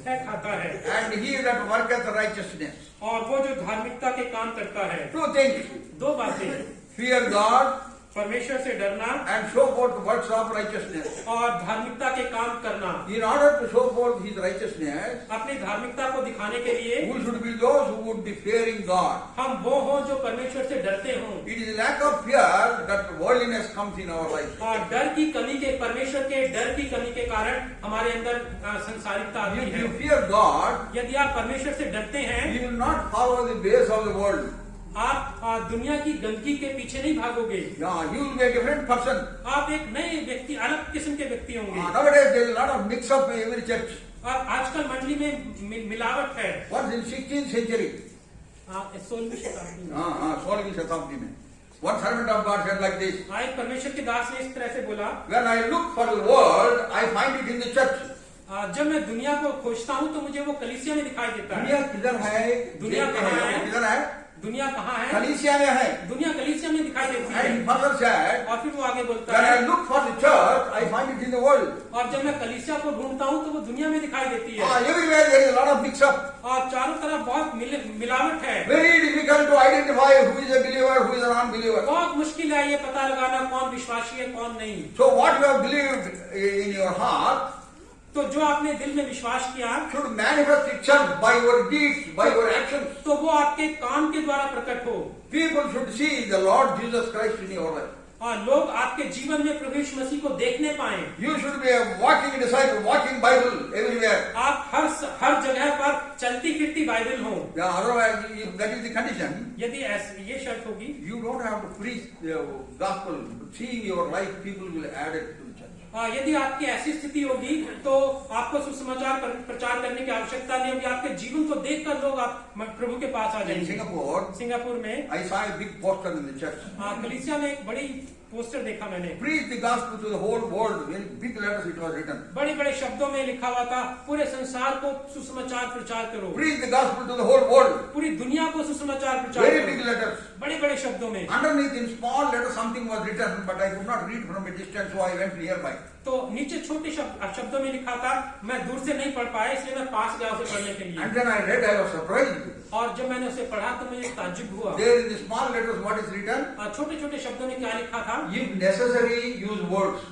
भय खाता है and he that worketh righteousness. और वो जो धार्मिकता के काम करता है। 2 things. 2 बातें, Fear God परमेश्वर से डरना and show forth the works of righteousness. और धार्मिकता के काम करना। In order to show forth his righteousness, अपनी धार्मिकता को दिखाने के लिए who should be those who would be fearing God. हम वो हों जो परमेश्वर से डरते हों। It is a lack of fear that worldliness comes in our life. और डर की कमी के, परमेश्वर के डर की कमी के कारण हमारे अंदर संसारिकता आती If है। you fear God, यदि आप परमेश्वर से डरते हैं, you will not follow the ways of the world. आप दुनिया की गंदगी के पीछे नहीं भागोगे। Yeah, you will be a different person. आप एक नए व्यक्ति, अलग किस्म के व्यक्ति होंगे। Nowadays there is a lot of mix-up in every church. और आजकल मंडली में मिलावट है। Once in 16th century, 16वीं शताब्दी में 16वीं शताब्दी में, one servant of God said like this: एक परमेश्वर के दास ने इस तरह से बोला, when I look for the world, I find it in the church. जब मैं दुनिया को खोजता हूँ तो मुझे वो कलीसिया में दिखाई देता है। दुनिया किधर है? दुनिया कहाँ है? किधर है? दुनिया कहाँ है? कलीसिया में है। दुनिया कलीसिया में दिखाई देती है। And he further said, और फिर वो आगे बोलता when है, I look for the church, I find it in the world. और जब मैं कलीसिया को ढूंढता हूँ तो वो दुनिया में दिखाई देती है। Everywhere there is a lot of mix-up. और चारों तरफ बहुत मिलावट है। Very difficult to identify who is a believer, who is a non-believer. बहुत मुश्किल है ये पता लगाना कौन विश्वासी है कौन नहीं। So what you have believed in your heart तो जो आपने दिल में विश्वास किया should manifest itself by your deeds, by your actions. तो वो आपके काम के द्वारा प्रकट हो। People should see the Lord Jesus Christ in your life. और लोग आपके जीवन में प्रभु यीशु मसीह को देखने पाए। You should be a walking disciple, walking Bible everywhere. आप हर जगह पर चलती फिरती बाइबल हो। Yeah, otherwise, if that is the condition, यदि ये शर्त होगी, you don't have to preach the gospel. Seeing your life, people will add it to the church. यदि आपकी ऐसी स्थिति होगी तो आपको सुसमाचार प्रचार करने की आवश्यकता नहीं होगी। आपके जीवन को देखकर लोग आप प्रभु के पास आ In जाएंगे। सिंगापुर में I saw a big poster in the church. कलीसिया में एक बड़ी पोस्टर देखा मैंने। Preach the gospel to the whole world. Very big letters it was written. बड़े बड़े शब्दों में लिखा हुआ था, पूरे संसार को सुसमाचार प्रचार करो। Preach the gospel to the whole world. पूरी दुनिया को सुसमाचार प्रचार Very करो। big letters. बड़े बड़े शब्दों में। Underneath in small letters something was written, but I could not read from a distance, so I went nearby. तो नीचे छोटे शब्दों में लिखा था, मैं दूर से नहीं पढ़ पाया इसलिए मैं पास गया उसे पढ़ने के लिए। And then I read, I was surprised. और जब मैंने उसे पढ़ा तो मुझे ताज्जुब हुआ। There in the small letters what is written? छोटे छोटे शब्दों में क्या लिखा था? If necessary, use words.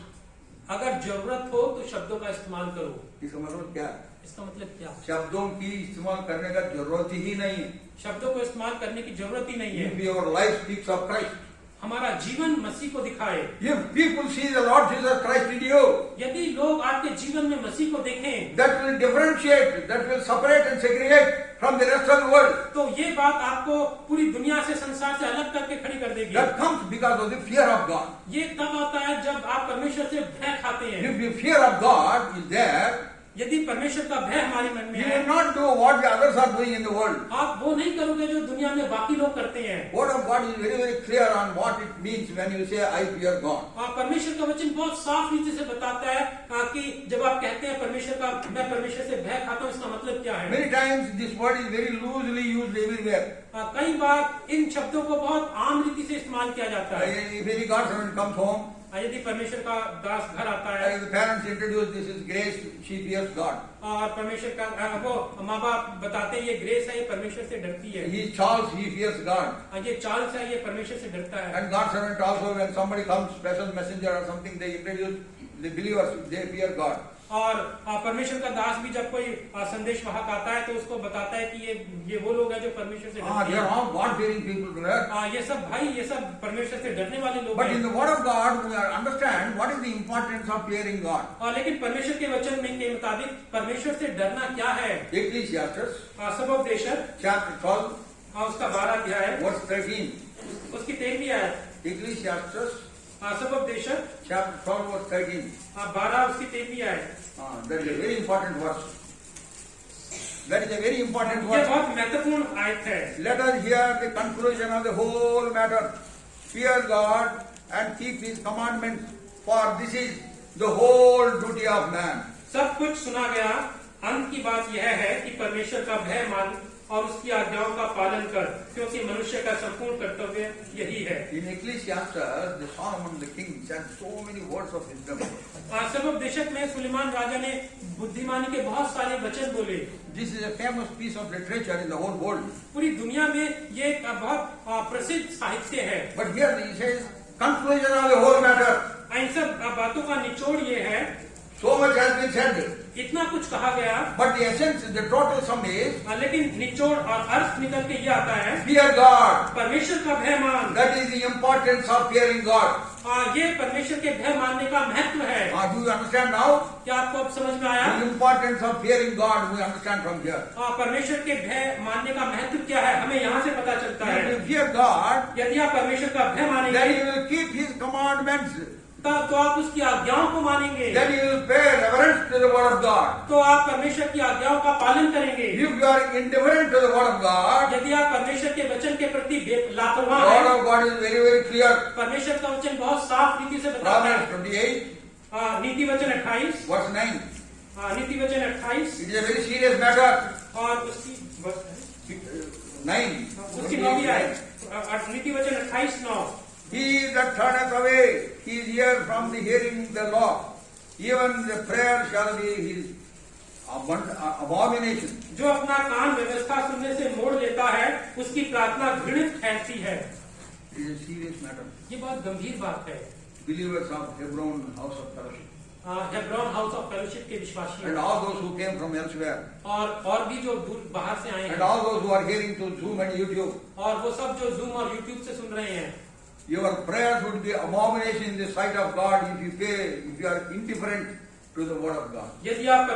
अगर जरूरत हो तो शब्दों का इस्तेमाल करो। इसका मतलब क्या? इसका मतलब क्या? शब्दों की इस्तेमाल करने का जरूरत ही नहीं है। शब्दों को इस्तेमाल करने की जरूरत ही नहीं है। If your life speaks of Christ, हमारा जीवन मसीह को दिखाए। if people see the Lord Jesus Christ in you, यदि लोग आपके जीवन में मसीह को देखें, that will differentiate, that will separate and segregate from the rest of the world. तो ये बात आपको पूरी दुनिया से, संसार से अलग करके खड़ी कर देगी। That comes because of the fear of God. ये तब आता है जब आप परमेश्वर से भय खाते हैं। If the fear of God is there, यदि परमेश्वर का भय हमारे मन में you है, will not do what the others are doing in the world. आप वो नहीं करोगे जो दुनिया में बाकी लोग करते हैं। Word of God is very, very clear on what it means when you say, I fear God. परमेश्वर का वचन बहुत साफ रीति से बताता है कि जब आप कहते हैं मैं परमेश्वर से भय खाता हूँ, इसका मतलब क्या है। Many times this word is very loosely used everywhere. कई बार इन शब्दों को बहुत आम रीति से इस्तेमाल किया जाता है। If any God servant comes home, यदि परमेश्वर का दास घर आता है, the parents introduce, this is Grace, she fears God. और परमेश्वर का वो माँ बाप बताते हैं ये ग्रेस है, ये परमेश्वर से डरती है। He is Charles, he fears God. ये चार्ल्स है, ये परमेश्वर से डरता है। And God servant also, when somebody comes, special messenger or something, they introduce the believers, they fear God. और परमेश्वर का दास भी जब कोई संदेश वाहक आता है तो उसको बताता है कि ये वो लोग हैं जो परमेश्वर से डरते They are हैं। all God-fearing people to learn. ये सब भाई, ये सब परमेश्वर से डरने वाले लोग But in हैं। the Word of God, we understand what is the importance of fearing God. लेकिन परमेश्वर के वचन में के मुताबिक परमेश्वर से डरना क्या है। Ecclesiastes, सबोपदेशक chapter 12, उसका 12 अध्याय, verse 13. उसकी 13वीं आयत। Ecclesiastes, सबोपदेशक chapter 12, verse 13. 12 उसकी 13वीं आयत। That is a very important verse. That is a very important ये verse. बहुत महत्वपूर्ण आयत है। Let us hear the conclusion of the whole matter. Fear God and keep His commandments, for this is the whole duty of man. सब कुछ सुना गया, अंत की बात यह है कि परमेश्वर का भय मान और उसकी आज्ञाओं का पालन कर, क्योंकि मनुष्य का संपूर्ण कर्तव्य यही है। In Ecclesiastes, the Solomon the king said so many words of wisdom. सबोपदेशक में सुलेमान राजा ने बुद्धिमानी के बहुत सारे वचन बोले। This is a famous piece of literature in the whole world. पूरी दुनिया में ये एक बहुत प्रसिद्ध साहित्य है। But here he says, conclusion of the whole matter. इन सब बातों का निचोड़ ये है, So much has been said. इतना कुछ कहा गया, But the essence, the total sum is, लेकिन निचोड़ और अर्थ निकल के ये आता है, fear God. परमेश्वर का भय मान। That is the importance of fearing God. ये परमेश्वर के भय मानने का महत्व है। Do you understand now? क्या आपको अब समझ में आया? The importance of fearing God, we understand from here. परमेश्वर के भय मानने का महत्व क्या है, हमें यहाँ से पता चलता है। If you fear God, यदि आप परमेश्वर का भय then मानेंगे, you will keep His commandments. तो आप उसकी आज्ञाओं को मानेंगे, Then you will pay reverence to the word of God. तो आप परमेश्वर की आज्ञाओं का पालन करेंगे। If you are indifferent to the word of God, यदि आप परमेश्वर के वचन के प्रति the लापरवाह word हैं, of God is very, very clear. परमेश्वर का वचन बहुत साफ रीति से बताता है। Proverbs 28, नीति वचन 28, verse 9. नीति वचन 28 It is a very serious matter. और उसकी 9. उसकी 9वीं आयत, नीति वचन 28:9। He that turneth away his ear from the hearing the law, even the prayer shall be his abomination. जो अपना कान व्यवस्था सुनने से मोड़ लेता है, उसकी प्रार्थना घृणित ठहरती है। It is a serious matter. ये बहुत गंभीर बात है। Believers of Hebron House of Fellowship Hebron house of fellowship के विश्वासी and हैं, all those who came from elsewhere और भी जो दूर बाहर से आए and हैं, all those who are hearing through Zoom and YouTube, और वो सब जो जूम और यूट्यूब से सुन रहे हैं, your prayers would be abomination in the sight of God if you are indifferent to the word of God. यदि आप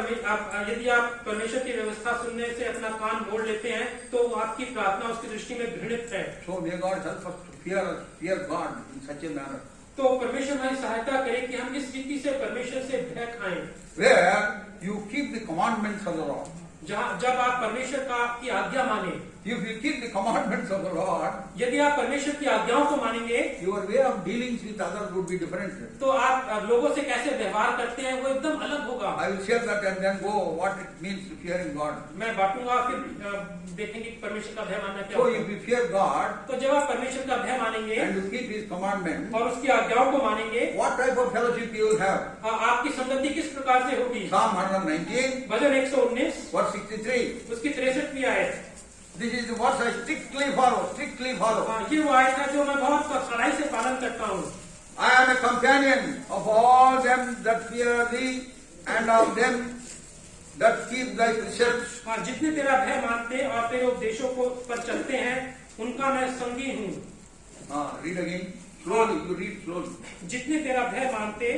परमेश्वर की व्यवस्था सुनने से अपना कान मोड़ लेते हैं, तो आपकी प्रार्थना उसकी दृष्टि में घृणित है। So may God help us to fear God in such a manner, तो परमेश्वर हमारी सहायता करे कि हम इस रीति से परमेश्वर से भय खाएं, where you keep the commandments of the Lord. जब आप परमेश्वर की आज्ञा माने, If you keep the commandments of the Lord, यदि आप परमेश्वर की आज्ञाओं को मानेंगे, your way of dealings with others would be different. तो आप लोगों से कैसे व्यवहार करते हैं वो एकदम अलग होगा। I will share that and then go what it means to fearing God. मैं बांटूंगा, फिर देखेंगे कि परमेश्वर का भय मानना क्या So होता if है। you fear God तो जब आप परमेश्वर का भय मानेंगे and you keep His commandments, और उसकी आज्ञाओं को मानेंगे, what type of fellowship you will have? आपकी संगति किस प्रकार से होगी। Psalm 119, भजन 119 verse 63. उसकी 63वीं आयत। This is the verse I strictly follow. ये वो आयत है जो मैं बहुत कड़ाई से पालन करता हूँ। I am a companion of all them that fear Thee and of them that keep Thy precepts. जितने तेरा भय मानते और तेरे उपदेशों को पर चलते हैं, उनका मैं संगी हूँ। Read again. Slowly, you read slowly. जितने तेरा भय मानते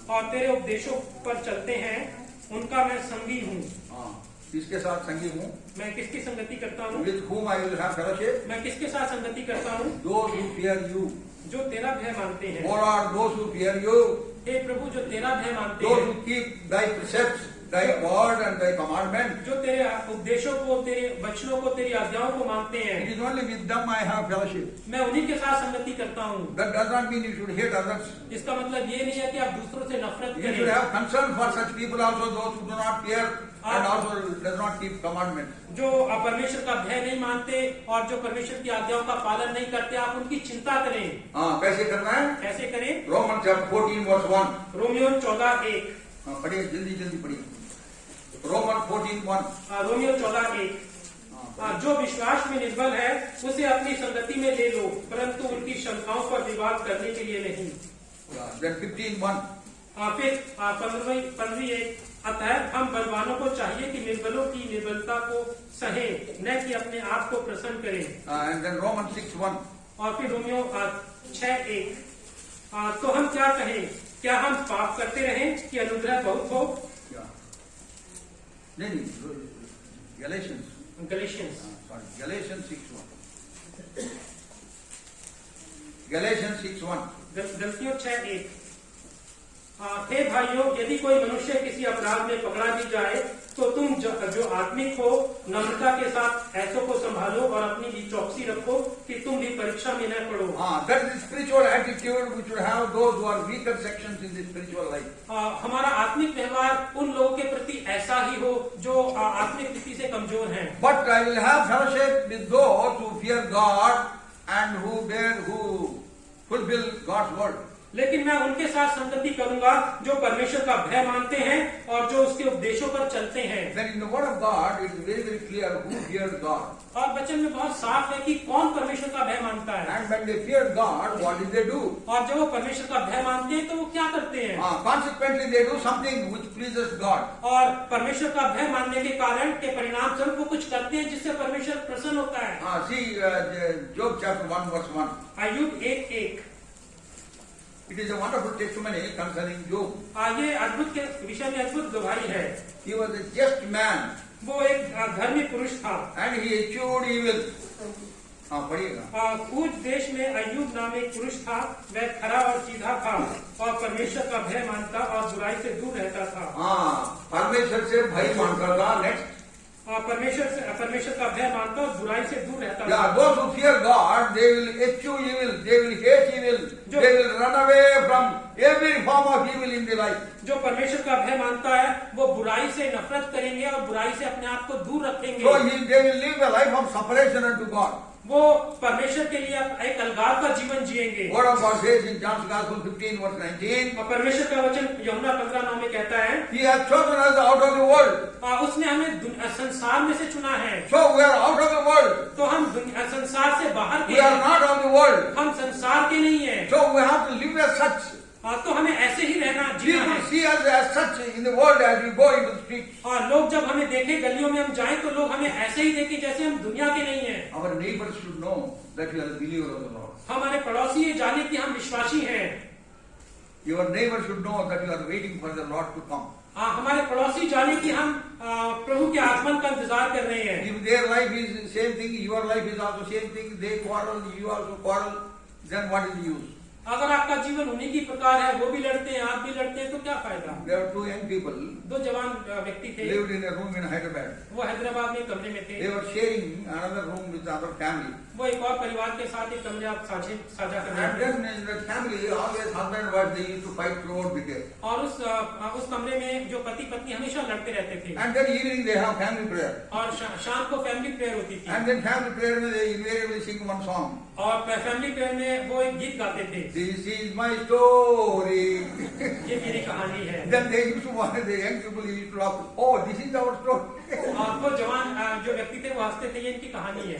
और तेरे उपदेशों पर चलते हैं, उनका मैं संगी हूँ। किसके साथ संगी हूँ? मैं किसकी संगति करता हूँ? With whom I will have fellowship? मैं किसके साथ संगति करता हूँ? Those who fear You. जो तेरा भय मानते हैं। Or are those who fear You? हे प्रभु, जो तेरा भय मानते Those हैं, who keep Thy precepts, Thy word and Thy commandment. जो तेरे उपदेशों को, तेरे वचनों को, तेरी आज्ञाओं को मानते हैं, It is only with them I have fellowship. मैं उन्हीं के साथ संगति करता हूँ। That does not mean you should hate others. इसका मतलब ये नहीं है कि आप दूसरों से नफरत You should करें। have concern for such people also, those who do not fear and also does not keep commandments. जो परमेश्वर का भय नहीं मानते और जो परमेश्वर की आज्ञाओं का पालन नहीं करते, आप उनकी चिंता करें। कैसे करना है? कैसे करें? Romans chapter 14 verse 1. रोमियो 14:1। पढ़िए, जल्दी पढ़िए। Romans 14:1. रोमियो 14:1। जो विश्वास में निर्बल है, उसे अपनी संगति में ले लो, परंतु उनकी शंकाओं पर विवाद करने के लिए नहीं। Then 15:1. फिर 15:1। अतः हम बलवानों को चाहिए कि निर्बलों की निर्बलता को सहें, न कि अपने आप को प्रसन्न करें। And then Romans 6:1. और फिर रोमियो 6:1। तो हम क्या कहें? क्या हम पाप करते रहें कि अनुग्रह बहुत हो? नहीं, Galatians. Galatians Galatians 6:1. Galatians 6:1. गलतियों 6:1। हे भाइयों, यदि कोई मनुष्य किसी अपराध में पकड़ा भी जाए, तो तुम जो आत्मिक हो, नम्रता के साथ ऐसों को संभालो और अपनी भी चौकसी रखो कि तुम भी परीक्षा में न पड़ो। That is the spiritual attitude which should have those who are weaker sections in the spiritual life. हमारा आत्मिक व्यवहार उन लोगों के प्रति ऐसा ही हो जो आत्मिक रीति से कमजोर हैं। But I will have fellowship with those who fear God and who fulfill God's word. लेकिन मैं उनके साथ संगति करूंगा जो परमेश्वर का भय मानते हैं और जो उसके उपदेशों पर चलते हैं। Then in the word of God, it is very, very clear who fears God. और वचन में बहुत साफ है कि कौन परमेश्वर का भय मानता है। And when they fear God, what did they do? और जब वो परमेश्वर का भय मानते हैं तो वो क्या करते हैं? Consequently, they do something which pleases God. और परमेश्वर का भय मानने के कारण के परिणाम स्वरूप वो कुछ करते हैं जिससे परमेश्वर प्रसन्न होता है। See Job chapter 1 verse 1. Ayyub 1:1। It is a wonderful testimony concerning Job. ये अद्भुत के विषय में अद्भुत गवाही है। He was a just man. वो एक धर्मी पुरुष था। And he eschewed evil. पढ़िएगा। कूच देश में अय्यूब नाम एक पुरुष था, वह खरा और सीधा था और परमेश्वर का भय मानता और बुराई से दूर रहता था। परमेश्वर से भय मानता था। नेक्स्ट, परमेश्वर का भय मानता और बुराई से दूर रहता था। Yeah, those who fear God, they will eschew evil, they will hate evil, they will run away from every form of evil in their life. जो परमेश्वर का भय मानता है वो बुराई से नफरत करेंगे और बुराई से अपने आप को दूर रखेंगे। So they will live a life of separation unto God. वो परमेश्वर के लिए एक अलगाव का जीवन जिएंगे। Word of God says in John's Gospel 15 verse 19. और परमेश्वर का वचन यूहन्ना 15:9 में कहता है, He has chosen us out of the world. उसने हमें संसार में से चुना है। So we are out of the world. तो हम संसार से बाहर के We are not of the world. हम संसार के नहीं है। So we have to live as such. तो हमें ऐसे ही रहना जीना है। People see us as such in the world as we go into the streets. और लोग जब हमें देखे गलियों में हम जाएं तो लोग हमें ऐसे ही देखें जैसे हम दुनिया के नहीं हैं। Our neighbors should know that you are a believer of the Lord. हमारे पड़ोसी ये जाने कि हम विश्वासी हैं। Your neighbor should know that you are waiting for the Lord to come. हमारे पड़ोसी जाने कि हम प्रभु के आगमन का इंतजार कर रहे हैं। If their life is the same thing, your life is also same thing, they quarrel, you also quarrel, then what is the use? अगर आपका जीवन उन्हीं की प्रकार है, वो भी लड़ते हैं, आप भी लड़ते हैं, तो क्या फायदा? There are two young people दो जवान व्यक्ति थे, lived in a room in Hyderabad. वो हैदराबाद में कमरे में थे। They were sharing another room with other family. वो एक और परिवार के साथ एक कमरे आप साझा कर रहे And थे। then in that family, always husband and wife, they used to fight throughout the day. और उस कमरे में जो पति पत्नी हमेशा लड़ते रहते थे। And then evening they have family prayer. और शाम को फैमिली प्रेयर होती थी। And then family prayer में they invariably sing one song. और फैमिली प्रेयर में वो एक गीत गाते थे। This is my story. ये मेरी कहानी है। Then they used to want the young people used to laugh. Oh, this is our story. और वो जवान जो व्यक्ति थे वो हंसते थे, ये इनकी कहानी है।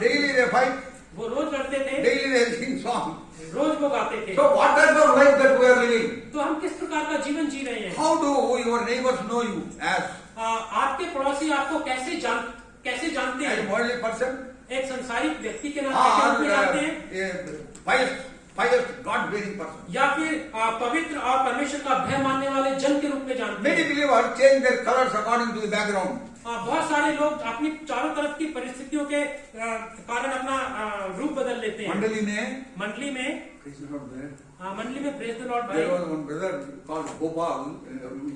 Daily they fight. वो रोज लड़ते थे, Daily they sing song. रोज वो गाते थे। So what type of life that we are living? तो हम किस प्रकार का जीवन जी रहे हैं? How do your neighbors know you as आपके पड़ोसी आपको कैसे जानते a हैं? worldly person? एक संसारिक व्यक्ति के नाते के रूप में जानते हैं, pious God-fearing person. या फिर पवित्र और परमेश्वर का भय मानने वाले जन के रूप में जानते Many हैं। believers change their colors according to the background. बहुत सारे लोग अपनी चारों तरफ की परिस्थितियों के कारण अपना रूप बदल लेते हैं। मंडली में मंडली में praise the Lord, brother. मंडली में प्रेज द लॉर्ड भाई। There was one brother called Gopal.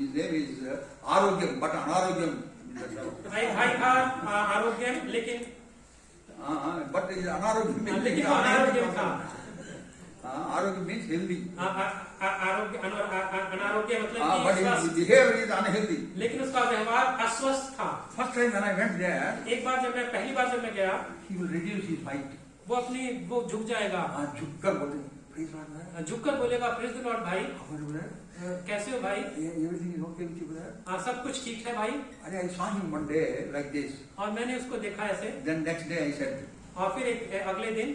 His name is Arogyam, but Anarogyam. भाई था आरोग्य, लेकिन But his Anarogyam लेकिन वो अनारोग्य था। Arogyam means healthy. आरोग्य अनारोग्य मतलब But कि his स्वस्थ, behavior is unhealthy. लेकिन उसका व्यवहार अस्वस्थ था। First time when I went there, एक बार पहली बार जब मैं गया, he will reduce his height. वो झुक जाएगा, झुककर बोले, praise the Lord, brother. झुककर बोलेगा प्रेज द लॉर्ड भाई। How are you, brother? कैसे हो भाई? Everything is okay with you, brother? सब कुछ ठीक है भाई। And I saw him one day like this. और मैंने उसको देखा ऐसे, Then next day I said, और फिर अगले दिन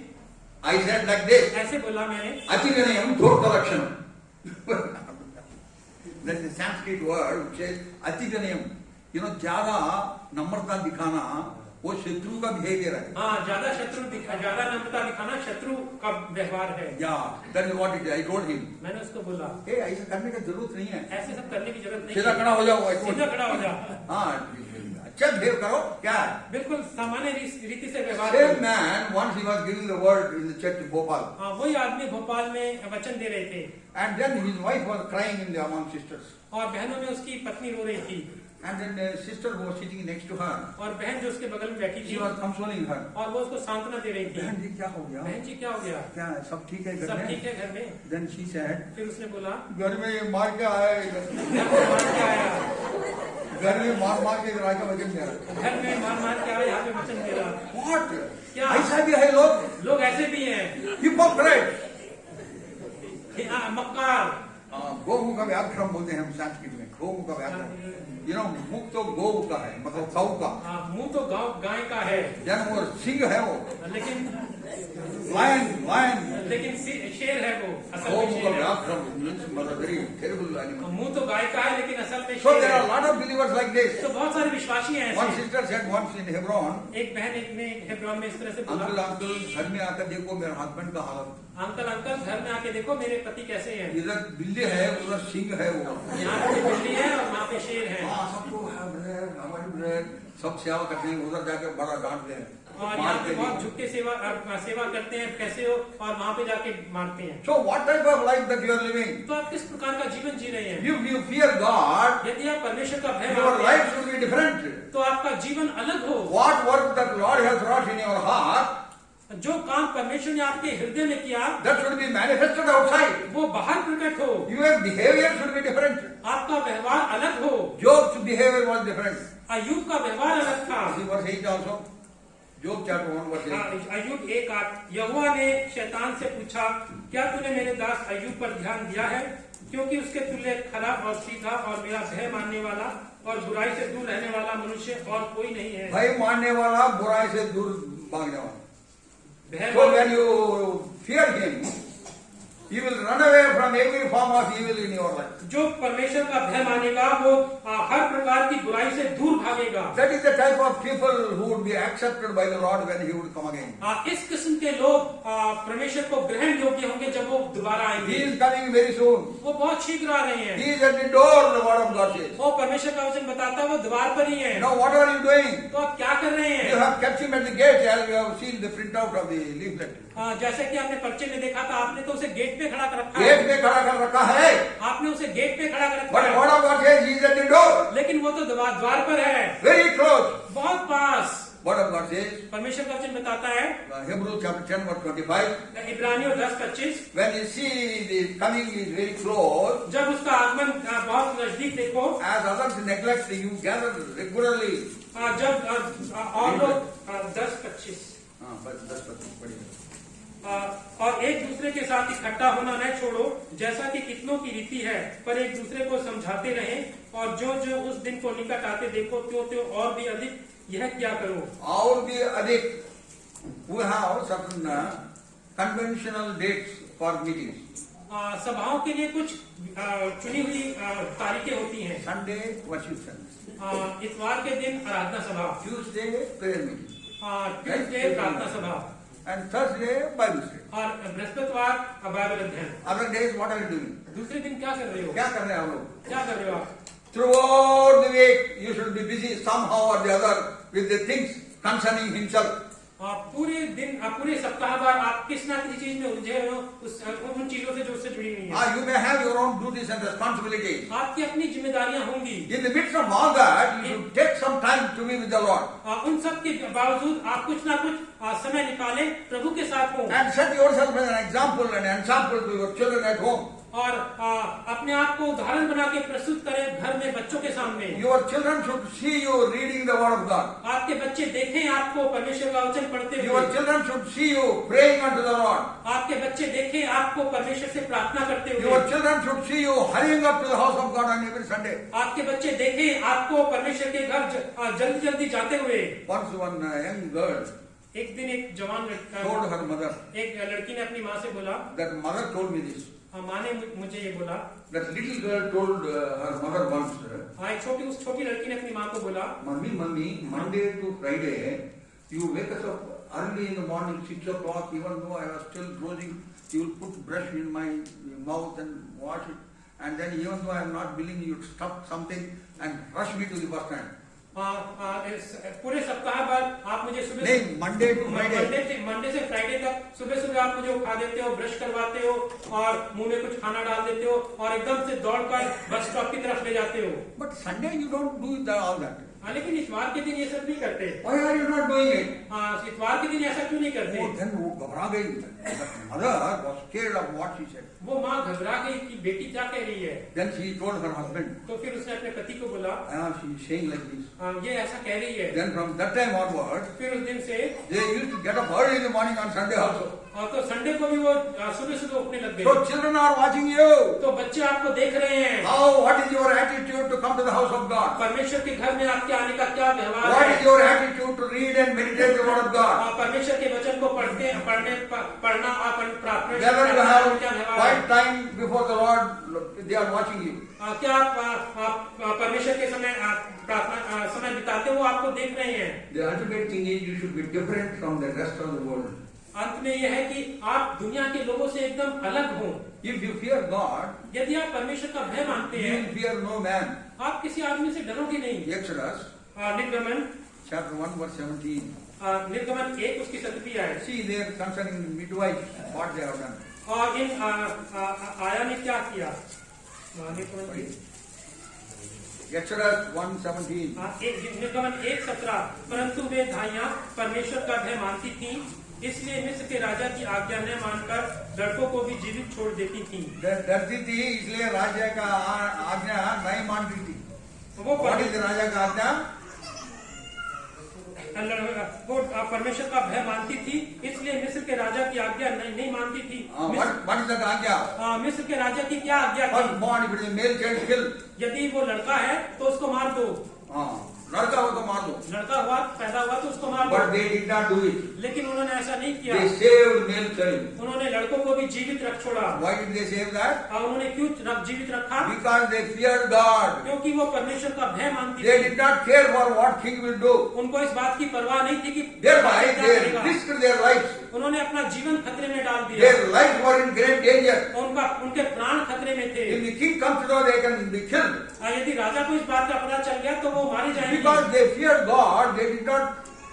I said like this. ऐसे बोला मैंने, Atiganayam Dhorkalakshanam. That is a Sanskrit word which says Atiganayam. You know, ज्यादा नम्रता दिखाना वो शत्रु का बिहेवियर है। ज्यादा नम्रता दिखाना शत्रु का व्यवहार है। That is what it is. I told him. मैंने उसको बोला, ऐसा करने की जरूरत नहीं है। ऐसे सब करने की जरूरत नहीं सीधा खड़ा हो जाओ। सीधा खड़ा हो जा। अच्छा बिहेव करो, क्या है? बिल्कुल सामान्य रीति से व्यवहार Same करो। man, once he was giving the word in the church in Bhopal. वही आदमी भोपाल में वचन दे रहे थे, And then his wife was crying in the among sisters. और बहनों में उसकी पत्नी रो रही थी, And then the sister who was sitting next to her, और बहन जो उसके बगल में बैठी थी, she was consoling her. और वो उसको सांत्वना दे रही थी। बहन जी क्या हो गया? बहन जी क्या हो गया? क्या है? सब ठीक है घर सब में? ठीक है घर में? Then she said, फिर उसने बोला, घर में ये मार के आया है, मार के आया, घर में मार के इधर आके वचन दे रहा। घर में मार के आया, यहाँ पे वचन दे रहा। What? क्या? ऐसा भी है लोग? लोग ऐसे भी हैं। Hypocrite. मक्कार, गौमु का व्याघ्रम बोलते हैं हम संस्कृत में, गौमु का व्याघ्रम। मुख तो गौ का है, मतलब गौ का, मुंह तो गाय का है, जन वो सिंह है वो, लेकिन लायन शेर है वो, असल में गौमु का शेर है। व्याघ्रम means मतलब very terrible animal. मुंह तो गाय का है लेकिन असल में So शेर there are a है। lot of believers like this. तो बहुत सारे विश्वासी हैं One ऐसे। sister said once in Hebron, एक बहन ने हेब्रोन में इस तरह से बोला, अंकल घर में आकर देखो मेरे हस्बैंड का हालत, अंकल घर में आके देखो मेरे पति कैसे हैं। इधर बिल्ली है उधर सिंह है वो। यहाँ पे बिल्ली है और वहाँ पे शेर है, सबको हमारी ब्रेड सब सेवा करते हैं, उधर जाके बड़ा डांटते हैं, और यहाँ पे बहुत झुक के सेवा करते हैं, कैसे हो, और वहाँ पे जाके मारते हैं। So what type of life that you are living? तो आप किस प्रकार का जीवन जी रहे हैं? If you fear God, यदि आप परमेश्वर का भय your मानते life हैं, should be different. तो आपका जीवन अलग हो। What work that Lord has wrought in your heart, जो काम परमेश्वर ने आपके हृदय में किया, that should be manifested outside. वो बाहर प्रकट हो। Your behavior should be different. आपका व्यवहार अलग हो। Job's behavior was different. अय्यूब का व्यवहार अलग था। See verse 8 also. Job chapter 1 verse 8. अय्यूब 1:8, यहोवा ने शैतान से पूछा, क्या तूने मेरे दास अय्यूब पर ध्यान दिया है? क्योंकि उसके तुल्य खरा और सीधा और मेरा भय मानने वाला और बुराई से दूर रहने वाला मनुष्य और कोई नहीं है। भय मानने वाला, बुराई से दूर भागने वाला. भय So when you fear him, you will run away from every form of evil in your life. जो परमेश्वर का भय मानेगा वो हर प्रकार की बुराई से दूर भागेगा। That is the type of people who would be accepted by the Lord when he would come again. इस किस्म के लोग परमेश्वर को ग्रहण योग्य होंगे जब वो दोबारा He आएंगे। is coming very soon. वो बहुत शीघ्र आ रहे हैं। He is at the door, the word of God says. वो परमेश्वर का वचन बताता है वो द्वार पर ही है। Now what are you doing? तो आप क्या कर रहे You हैं? have kept him at the gate as you have seen the printout of the leaflet. जैसे कि आपने पर्चे में देखा था, आपने तो उसे गेट पे खड़ा कर रखा गेट है। पे खड़ा कर रखा है. आपने उसे गेट पे खड़ा कर रखा But है, word of God says he is at the door. लेकिन वो तो द्वार पर है, Very close. बहुत पास। Word of God says, परमेश्वर का वचन बताता है, Hebrews chapter 10 verse 25, इब्रानियों 10:25, when you see the coming is very close, जब उसका आगमन बहुत नजदीक देखो, as others neglect, you gather regularly. जब और लोग 10:25 बस 10% पढ़िए. और एक दूसरे के साथ इकट्ठा होना न छोड़ो, जैसा कि कितनों की रीति है, पर एक दूसरे को समझाते रहें, और जो जो उस दिन को निकट आते देखो त्यों और भी अधिक यह क्या करो। और भी अधिक, we have certain conventional dates for meetings. सभाओं के लिए कुछ चुनी हुई तारीखें होती हैं। Sunday worship service, इतवार के दिन आराधना सभा, Tuesday prayer meeting, ट्यूसडे प्रार्थना सभा, and Thursday Bible study. और बृहस्पतिवार बाइबल अध्ययन। Other days what are you doing? दूसरे दिन क्या कर रहे हो? क्या कर रहे हैं आप लोग? क्या कर रहे हो आप? Throughout the week you should be busy somehow or the other with the things concerning himself. पूरे दिन पूरे सप्ताह भर आप किस ना किसी चीज में उलझे हो, उन चीजों से जो उससे जुड़ी हुई हैं। You may have your own duties and responsibilities. आपकी अपनी जिम्मेदारियां होंगी। In the midst of all that, you should take some time to be with the Lord. उन सब के बावजूद आप कुछ ना कुछ समय निकालें, प्रभु के साथ हो, And set yourself as an example and ensample to your children at home. और अपने आप को उदाहरण बना के प्रस्तुत करें घर में बच्चों के सामने। Your children should see you reading the word of God. आपके बच्चे देखें आपको परमेश्वर का वचन पढ़ते Your हुए। children should see you praying unto the Lord. आपके बच्चे देखें आपको परमेश्वर से प्रार्थना करते हुए। Your children should see you hurrying up to the house of God on every Sunday. आपके बच्चे देखें आपको परमेश्वर के घर जल्दी जल्दी जाते हुए। Once one young girl एक दिन एक जवान told her mother, एक लड़की ने अपनी माँ से बोला, that mother told me this. माँ ने मुझे ये बोला, That little girl told her mother once, एक छोटी लड़की ने अपनी माँ को बोला, Mummy, Monday to Friday, you wake us up early in the morning, 6 o'clock, even though I was still dozing, you will put brush in my mouth and wash it. And then even though I am not willing, you stuff something and rush me to the bus stand. पूरे सप्ताह भर आप मुझे सुबह नहीं, Monday to Friday. Monday से Friday तक सुबह आप मुझे उठा देते हो, ब्रश करवाते हो और मुंह में कुछ खाना डाल देते हो और एकदम से दौड़कर बस स्टॉप की तरफ ले जाते हो। But Sunday you don't do all that. लेकिन इतवार के दिन ये सब नहीं करते। Why are you not doing it? इतवार के दिन ऐसा क्यों नहीं करते? Oh, then वो घबरा गई. The mother was scared of what she said. वो माँ घबरा गई कि बेटी क्या कह रही है। Then she told her husband. तो फिर उसने अपने पति को बोला, She is saying like this. ये ऐसा कह रही है। Then from that time onwards, फिर उस दिन से they used to get up early in the morning on Sunday also. तो संडे को भी वो सुबह सुबह उठने लग गए। So children are watching you. तो बच्चे आपको देख रहे हैं। What is your attitude to come to the house of God? परमेश्वर के घर में आपके आने का क्या व्यवहार What है? is your attitude to read and meditate the word of God? परमेश्वर के वचन को पढ़ना और प्रार्थना Whether you have क्या व्यवहार quiet है? time before the Lord, they are watching you. क्या आप परमेश्वर के समय प्रार्थना समय बिताते हो, आपको देख रहे हैं। The ultimate thing is you should be different from the rest of the world. अंत में यह है कि आप दुनिया के लोगों से एकदम अलग हो। If you fear God, यदि आप परमेश्वर का भय मानते you हैं, will fear no man. आप किसी आदमी से डरोगे नहीं। Exodus निर्गमन chapter 1 verse 17. निर्गमन 1 उसकी 17 आयत। See there concerning the midwife, what they have done. और इन आया ने क्या किया? निर्गमन Exodus 1:17. निर्गमन 1:17 परंतु वे धाइयां परमेश्वर का भय मानती थीं, इसलिए मिस्र के राजा की आज्ञा न मानकर लड़कों को भी जीवित छोड़ देती थीं। डरती थी इसलिए राजा का आज्ञा नहीं मानती थी। वो राजा का आज्ञा वो परमेश्वर का भय मानती थी, इसलिए मिस्र के राजा की आज्ञा नहीं मानती थी। आज्ञा मिस्र के राजा की क्या आज्ञा थी? मेल चाइल्ड किल। यदि वो लड़का है तो उसको मार दो। लड़का हो तो मार दो। लड़का हुआ पैदा हुआ तो उसको मार दो। But they did not do it. लेकिन उन्होंने ऐसा नहीं किया। They saved male child. उन्होंने लड़कों को भी जीवित रख छोड़ा। Why did they save that? उन्होंने क्यों जीवित रखा? Because they feared God. क्योंकि वो परमेश्वर का भय मानती थी। They did not care for what king will do. उनको इस बात की परवाह नहीं थी कि thereby they risked their lives. उन्होंने अपना जीवन खतरे में डाल दिया। Their lives were in great danger. उनके प्राण खतरे में थे। If the king comes to know, they can be killed. यदि राजा को इस बात का पता चल गया तो वो मारे जाएंगे। Because they feared God, they did not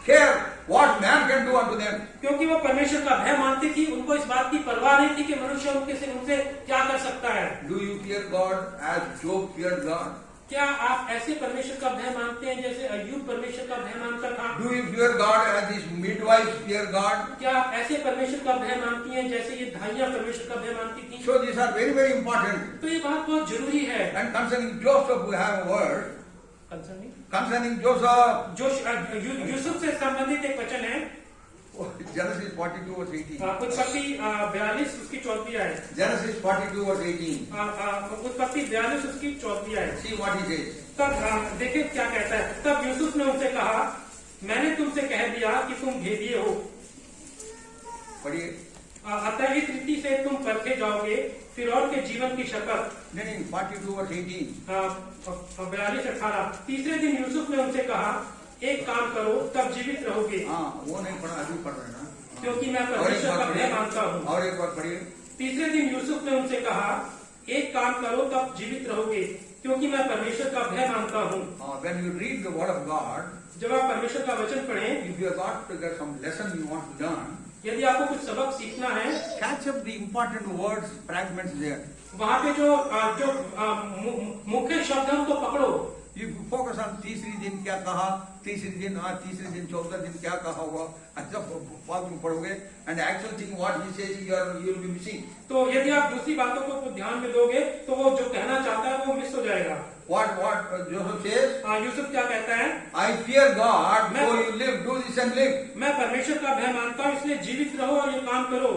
care what man can do unto them. क्योंकि वो परमेश्वर का भय मानती थी, उनको इस बात की परवाह नहीं थी कि मनुष्य उनसे क्या कर सकता है। Do you fear God as Job feared God? क्या आप ऐसे परमेश्वर का भय मानते हैं जैसे अय्यूब परमेश्वर का भय मानता था? Do you fear God as these midwives fear God? क्या आप ऐसे परमेश्वर का भय मानती हैं जैसे ये धाइयां परमेश्वर का भय मानती थी? So these are very, very important. तो ये बात बहुत जरूरी है। And concerning Joseph, we have a word. Concerning Joseph, Yusuf से संबंधित एक वचन है। Genesis 42 verse 18. उत्पत्ति 42 उसकी 4वीं आयत। Genesis 42 verse 18. उत्पत्ति 42 उसकी 4वीं आयत। See what he says. तब देखिए क्या कहता है। तब यूसुफ ने उनसे कहा, मैंने तुमसे कह दिया कि तुम भेदिए हो। पढ़िए। अतः इस रीति से तुम परखे जाओगे, फिरौन के जीवन की शपथ। नहीं 42 verse 18. 42-18। तीसरे दिन यूसुफ ने उनसे कहा, एक काम करो तब जीवित रहोगे। वो नहीं पढ़ा, अभी पढ़ रहे ना। क्योंकि मैं परमेश्वर का भय मानता हूँ। और एक बार पढ़िए। तीसरे दिन यूसुफ ने उनसे कहा, एक काम करो तब जीवित रहोगे, क्योंकि मैं परमेश्वर का भय मानता हूँ। When you read the word of God, जब आप परमेश्वर का वचन पढ़ें, if you have got to get some lesson you want to learn, यदि आपको कुछ सबक सीखना है, catch up the important words, fragments there. वहाँ पे जो मुख्य शब्द है उनको पकड़ो। You focus on तीसरी दिन क्या कहा, तीसरे दिन 14 दिन क्या कहा हुआ, ऐसा बात में पढ़ोगे, and actual thing what he says you will be missing. तो यदि आप दूसरी बातों को ध्यान में दोगे तो वो जो कहना चाहता है वो मिस हो जाएगा। What Joseph says? यूसुफ क्या कहता है? I fear God, so you live, do this and live. मैं परमेश्वर का भय मानता हूँ, इसलिए जीवित रहो और ये काम करो।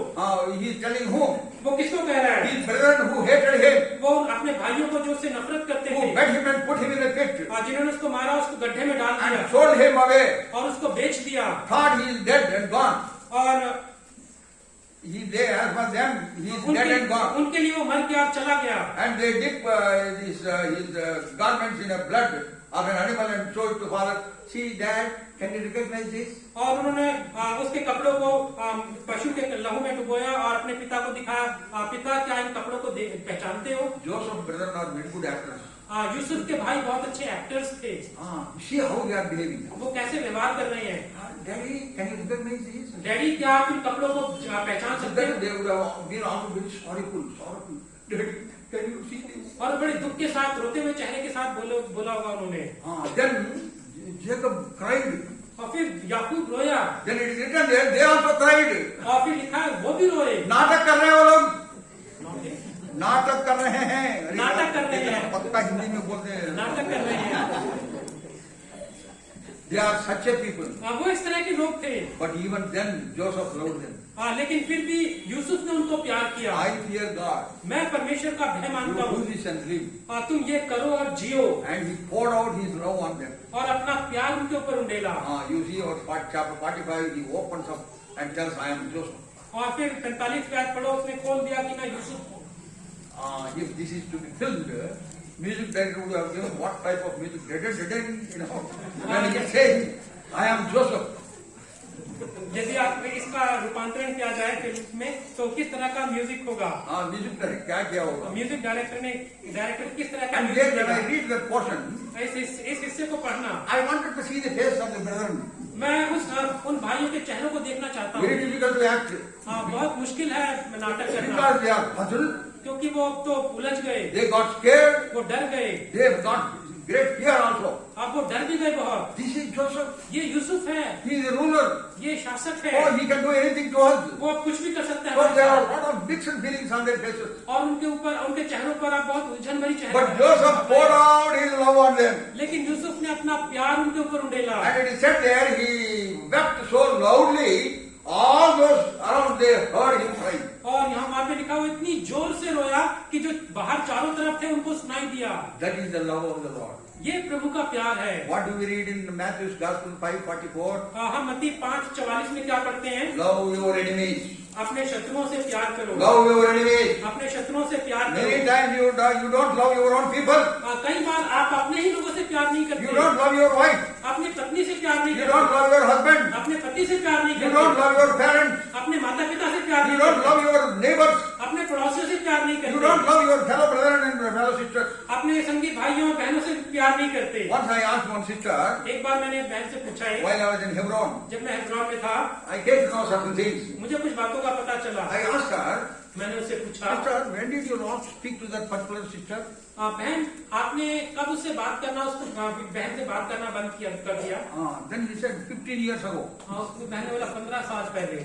He is telling whom? वो किसको कह रहा है? His brethren who hated him, वो अपने भाइयों को जो उससे नफरत करते who थे, beat him and put him in a pit, जिन्होंने उसको मारा, उसको गड्ढे में डाल दिया and sold him away, और उसको बेच दिया, thought he is dead and gone. और He is there, as for them, he is dead and gone. उनके लिए वो मर गया और चला गया। And they dip his garments in a blood of an animal and show it to father. See, Dad, can you recognize this? और उन्होंने उसके कपड़ों को पशु के लहू में डुबोया और अपने पिता को दिखाया, पिता क्या इन कपड़ों को पहचानते हो? Joseph's brethren are very good actors. Yusuf के भाई बहुत अच्छे एक्टर्स थे। See how they are behaving. वो कैसे व्यवहार कर रहे हैं? Daddy, can you recognize this? Daddy क्या आप इन कपड़ों को पहचान सकते हैं? They would have been also very sorrowful. Daddy, can you see this? और बड़े दुख के साथ, रोते हुए चेहरे के साथ बोला होगा उन्होंने। Then Jacob cried. और फिर याकूब रोया, Then it is written there, they also cried. और फिर लिखा है वो भी रोए। नाटक कर रहे हैं वो लोग, नाटक कर रहे हैं। अरे नाटक कर रहे हैं। पक्का हिंदी में बोलते हैं, नाटक कर रहे हैं। They are such a people. वो इस तरह के लोग थे। But even then, Joseph loved them. लेकिन फिर भी यूसुफ ने उनको प्यार किया। I fear God. मैं परमेश्वर का भय You मानता do हूँ। this and live. तुम ये करो और जियो, And he poured out his love on them. और अपना प्यार उनके ऊपर उंडेला। You see, our chapter 45, he opens up and tells, I am Joseph. और फिर 45 आयत पढ़ो, उसने खोल दिया कि मैं यूसुफ हूँ। If this is to be filmed, music director would have given what type of music? You know, when he says, I am Joseph. यदि आप इसका रूपांतरण किया जाए फिल्म में, तो किस तरह का म्यूजिक होगा? म्यूजिक डायरेक्टर क्या क्या होगा? म्यूजिक डायरेक्टर किस तरह का And music then when I देगा? read that portion, इस हिस्से को पढ़ना, I wanted to see the face of the brethren. मैं उन भाइयों के चेहरों को देखना चाहता Very हूँ। difficult to act बहुत मुश्किल है नाटक करना, because they are puzzled, क्योंकि वो तो उलझ गए, they got scared, वो डर गए, they have got great fear also. अब वो डर भी गए बहुत। This is Joseph. ये यूसुफ है, He is a ruler. ये शासक है, Oh, he can do anything to us. वो अब कुछ भी कर सकता है But हमारे there are a साथ। lot of mixed feelings on their faces. और उनके ऊपर, उनके चेहरों पर आप बहुत उलझन भरी चेहरा But है। Joseph poured out his love on them. लेकिन यूसुफ ने अपना प्यार उनके ऊपर उंडेला, And it is said there, he wept so loudly, all those around they heard him crying. और यहाँ वहां पे लिखा हुआ इतनी जोर से रोया कि जो बाहर चारों तरफ थे उनको सुनाई दिया। That is the love of the Lord. ये प्रभु का प्यार है। What do we read in Matthew's Gospel 5:44? हम मत्ती 5:44 में क्या पढ़ते हैं? Love your enemies. अपने शत्रुओं से प्यार करो। Love your enemies. अपने शत्रुओं से प्यार Many करो। times you don't love your own people. कई बार आप अपने ही लोगों से प्यार नहीं You करते। don't love your wife. अपनी पत्नी से प्यार नहीं You don't करते। love your husband. अपने पति से प्यार नहीं You don't करते। love your parents. अपने माता पिता से प्यार You नहीं don't करते। love your neighbors. अपने पड़ोसियों से प्यार नहीं You don't करते। love your fellow brethren and fellow sisters. अपने संगी भाइयों और बहनों से प्यार नहीं करते। Once I asked one sister, एक बार मैंने बहन से पूछा है, while I was in Hebron, जब मैं हेब्रोन में था, I came to know certain things. मुझे कुछ बातों का पता चला। I asked her, मैंने उससे पूछा, Sister, when did you not speak to that particular sister? बहन आपने कब उससे बात करना, उसको बहन से बात करना बंद कर दिया? Then he said 15 years ago. उसको बहन ने बोला 15 साल पहले।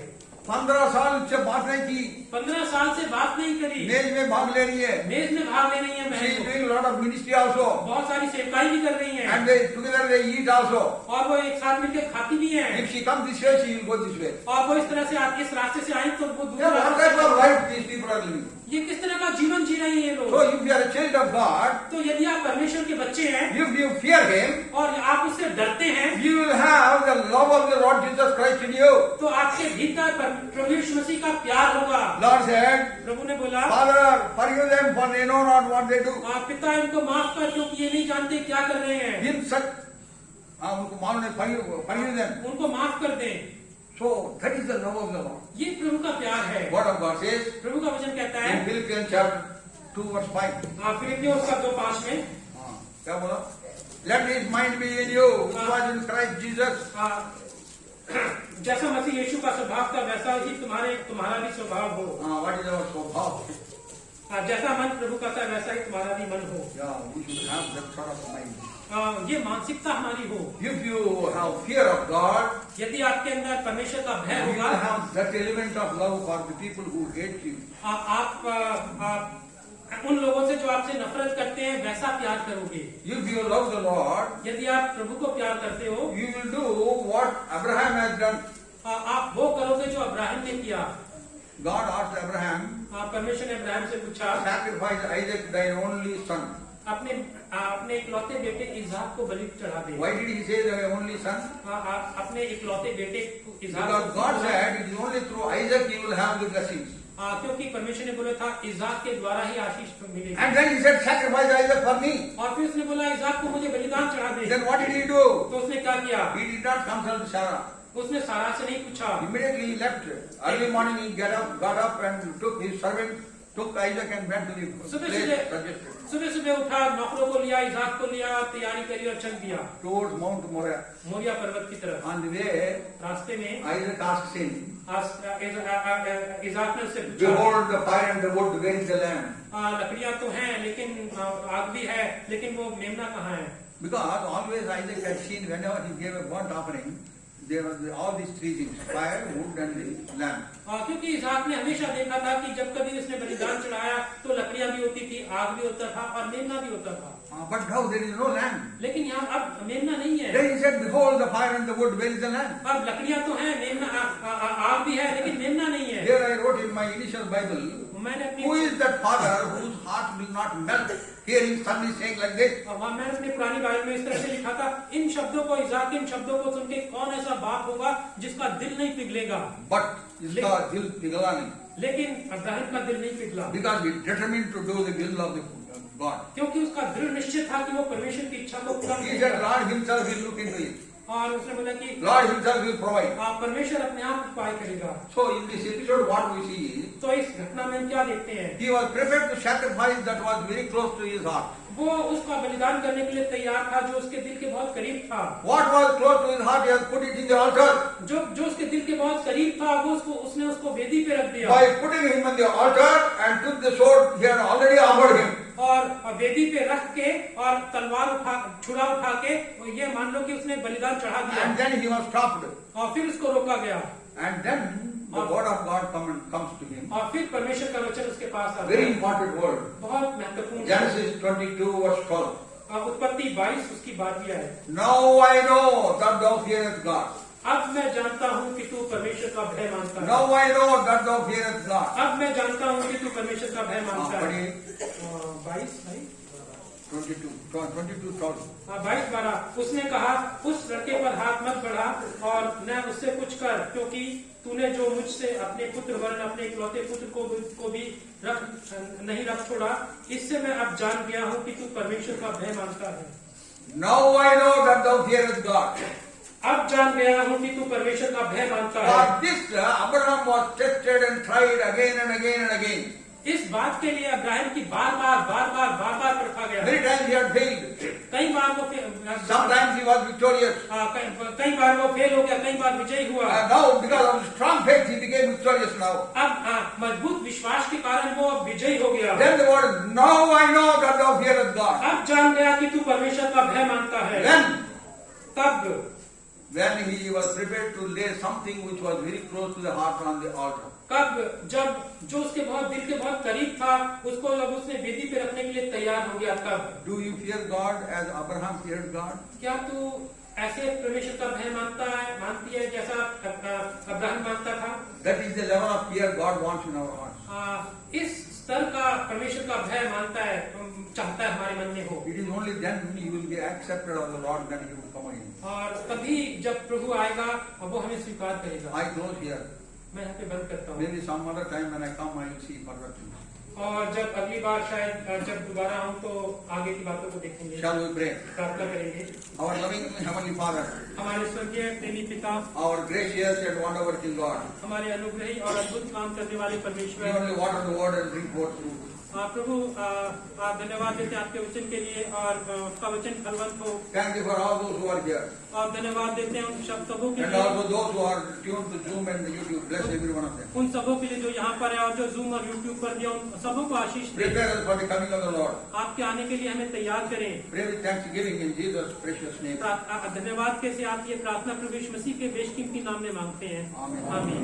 15 साल से बात नहीं की, 15 साल से बात नहीं करी, मेज में भाग ले रही है. मेज में भाग ले रही है She is बहन, doing a lot of ministry also. बहुत सारी सेवकाई भी कर रही है, And together they eat also. और वो एक साथ मिलकर खाती भी है। If she comes this way, she will go this way. और वो इस तरह से इस रास्ते से आई तो वो दूसरे Yeah, what रास्ते type of से। life these people are living? ये किस तरह का जीवन जी रहे हैं ये So लोग? if you are a child of God, तो यदि आप परमेश्वर के बच्चे हैं if you fear Him, और आप उससे डरते हैं, you will have the love of the Lord Jesus Christ in you. तो आपके भीतर प्रभु यीशु मसीह का प्यार होगा। Lord said, प्रभु ने बोला, Father, forgive them for they know not what they do. पिता इनको माफ कर क्योंकि ये नहीं जानते क्या कर रहे हैं। In such, उनको मालूम है, forgive them. उनको माफ कर दें। So that is the love of the Lord. ये प्रभु का प्यार है। Word of God says प्रभु का वचन कहता है in Philippians chapter 2 verse 5. फिलिप्पियों उसका 2:5 में, क्या बोला? Let this mind be in you, which was in Christ Jesus. जैसा मसीह यीशु का स्वभाव था वैसा ही तुम्हारा भी स्वभाव हो। What is our स्वभाव? जैसा मन प्रभु का था वैसा ही तुम्हारा भी मन हो। Yeah, we should have that sort of mind. ये मानसिकता हमारी हो। If you have fear of God, यदि आपके अंदर परमेश्वर का भय you will होगा, have that element of love for the people who hate you. आप उन लोगों से जो आपसे नफरत करते हैं वैसा प्यार करोगे। If you love the Lord, यदि आप प्रभु को प्यार करते हो, you will do what Abraham has done. आप वो करोगे जो अब्राहम ने किया। God asked Abraham, परमेश्वर ने अब्राहम से पूछा, sacrifice Isaac, thy only son. अपने इकलौते बेटे इसहाक को बलि चढ़ा दे। Why did he say thy only son? अपने इकलौते बेटे इसहाक Because को, God said it is only through Isaac you will have the blessings. क्योंकि परमेश्वर ने बोला था इसहाक के द्वारा ही आशीष मिलेगी। And then he said, sacrifice Isaac for me. और फिर उसने बोला इसहाक को मुझे बलिदान चढ़ा दे। Then what did he do? तो उसने क्या किया? He did not consult Sarah. उसने सारा से नहीं पूछा। Immediately he left. Early morning he got up and took his servant took Isaac and went to the सुबह place सुबह suggested, सुबह सुबह उठा, नौकरों को लिया, इसाक को लिया, तैयारी करी और चल दिया towards Mount Moriah. मोरिया पर्वत की तरफ। On the way, रास्ते में Isaac asked him, इसाक ने उससे पूछा, behold the fire and the wood, where is the lamb? लकड़ियां तो हैं लेकिन आग भी है, लेकिन वो मेमना कहाँ है? Because always Isaac had seen whenever he gave a burnt offering, there were all these three things, fire, wood and the lamb. क्योंकि इसाक ने हमेशा देखा था कि जब कभी उसने बलिदान चढ़ाया तो लकड़ियां भी होती थी, आग भी होता था और मेमना भी होता था। But now there is no lamb. लेकिन यहाँ अब मेमना नहीं है। Then he said, behold the fire and the wood, where is the lamb? अब लकड़ियां तो हैं, मेमना आग भी है, लेकिन मेमना नहीं है। Here I wrote in my initial Bible, मैंने अपनी who is that father whose heart will not melt hearing son is saying like this? मैंने अपनी पुरानी बाइबल में इस तरह से लिखा था, इन शब्दों को, इसाक इन शब्दों को सुन के कौन ऐसा बाप होगा जिसका दिल नहीं पिघलेगा? But इसका दिल पिघला नहीं. लेकिन अब्राहम का दिल नहीं पिघला, Because he determined to do the will of the God. क्योंकि उसका दृढ़ निश्चय था कि वो परमेश्वर की इच्छा को पूरा He करेगा। said, Lord himself will look into it. और उसने बोला कि Lord himself will provide. परमेश्वर अपने आप उपाय करेगा। So in this episode what we see is, तो इस घटना में हम क्या देखते हैं? he was prepared to sacrifice that was very close to his heart. वो उसका बलिदान करने के लिए तैयार था जो उसके दिल के बहुत करीब था। What was close to his heart, he has put it in the altar. जो उसके दिल के बहुत करीब था वो उसने उसको वेदी पे रख दिया। By putting him on the altar and took the sword, he had already offered him. और वेदी पे रख के और तलवार छुरा उठा के ये मान लो कि उसने बलिदान चढ़ा दिया। And then he was stopped. और फिर उसको रोका गया। And then the word of God comes to him. और फिर परमेश्वर का वचन उसके पास आता Very है। important word. बहुत महत्वपूर्ण। Genesis 22 verse 12. उत्पत्ति 22 उसकी बातियां है। Now I know that thou fearest God. अब मैं जानता हूँ कि तू परमेश्वर का भय मानता है। Now I know that thou fearest God. अब मैं जानता हूँ कि तू परमेश्वर का भय मानता है। पढ़िए 22 भाई 22:12. 22-12 उसने कहा, उस लड़के पर हाथ मत बढ़ा और न उससे कुछ कर, क्योंकि तूने जो मुझसे अपने पुत्र वरन अपने इकलौते पुत्र को भी नहीं रख छोड़ा। इससे मैं अब जान गया हूँ कि तू परमेश्वर का भय मानता है। Now I know that thou fearest God. अब जान गया हूँ कि तू परमेश्वर का भय मानता है। For this Abraham was tested and tried again and again and again. इस बात के लिए अब्राहम की बार बार परखा गया। Many times he had failed. कई बार वो Sometimes he was victorious. कई बार वो फेल हो गया, कई बार विजयी हुआ। Now because of strong faith he became victorious now. अब मजबूत विश्वास के कारण वो अब विजयी हो गया। Then the word, now I know that thou fearest God. अब जान गया कि तू परमेश्वर का भय मानता है। तब when he was prepared to lay something which was very close to the heart on the altar. कब जब जो उसके बहुत दिल के बहुत करीब था उसको जब उसने वेदी पे रखने के लिए तैयार हो गया तब। Do you fear God as Abraham feared God? क्या तू ऐसे परमेश्वर का भय मानती है जैसा अब्राहम मानता था? That is the level of fear God wants in our hearts. इस स्तर का परमेश्वर का भय मानता है, चाहता है हमारे मन में हो। It is only then when you will be accepted of the Lord that He will come in. और तभी जब प्रभु आएगा वो हमें स्वीकार करेगा। I close here. मैं यहाँ पे बंद करता हूँ। Maybe some other time when I come, I will see further things. और जब अगली बार शायद जब दोबारा आऊँ तो आगे की बातों को देखेंगे। Shall we pray? प्रार्थना करेंगे। Our loving Heavenly Father, हमारे स्वर्गीय प्रेमी पिता, our gracious and wonder working God, हमारे अनुग्रही और अद्भुत काम करने वाले we परमेश्वर, only water the word and bring forth fruit. प्रभु धन्यवाद देते हैं आपके वचन के लिए और आपका वचन फलवंत हो। Thank you for all those who are here. और धन्यवाद देते हैं उन सबों के And लिए, also those who are tuned to Zoom and YouTube. Bless every one of them. उन सबों के लिए जो यहाँ पर है और जो जूम और यूट्यूब पर भी, उन सबों को आशीष दे। Prepare us for the coming of the Lord. आपके आने के लिए हमें तैयार करें। Pray with thanksgiving in Jesus' precious name. धन्यवाद के साथ ये प्रार्थना प्रभु यीशु मसीह के बेशकीमती नाम में मांगते हैं। Amen. आमीन।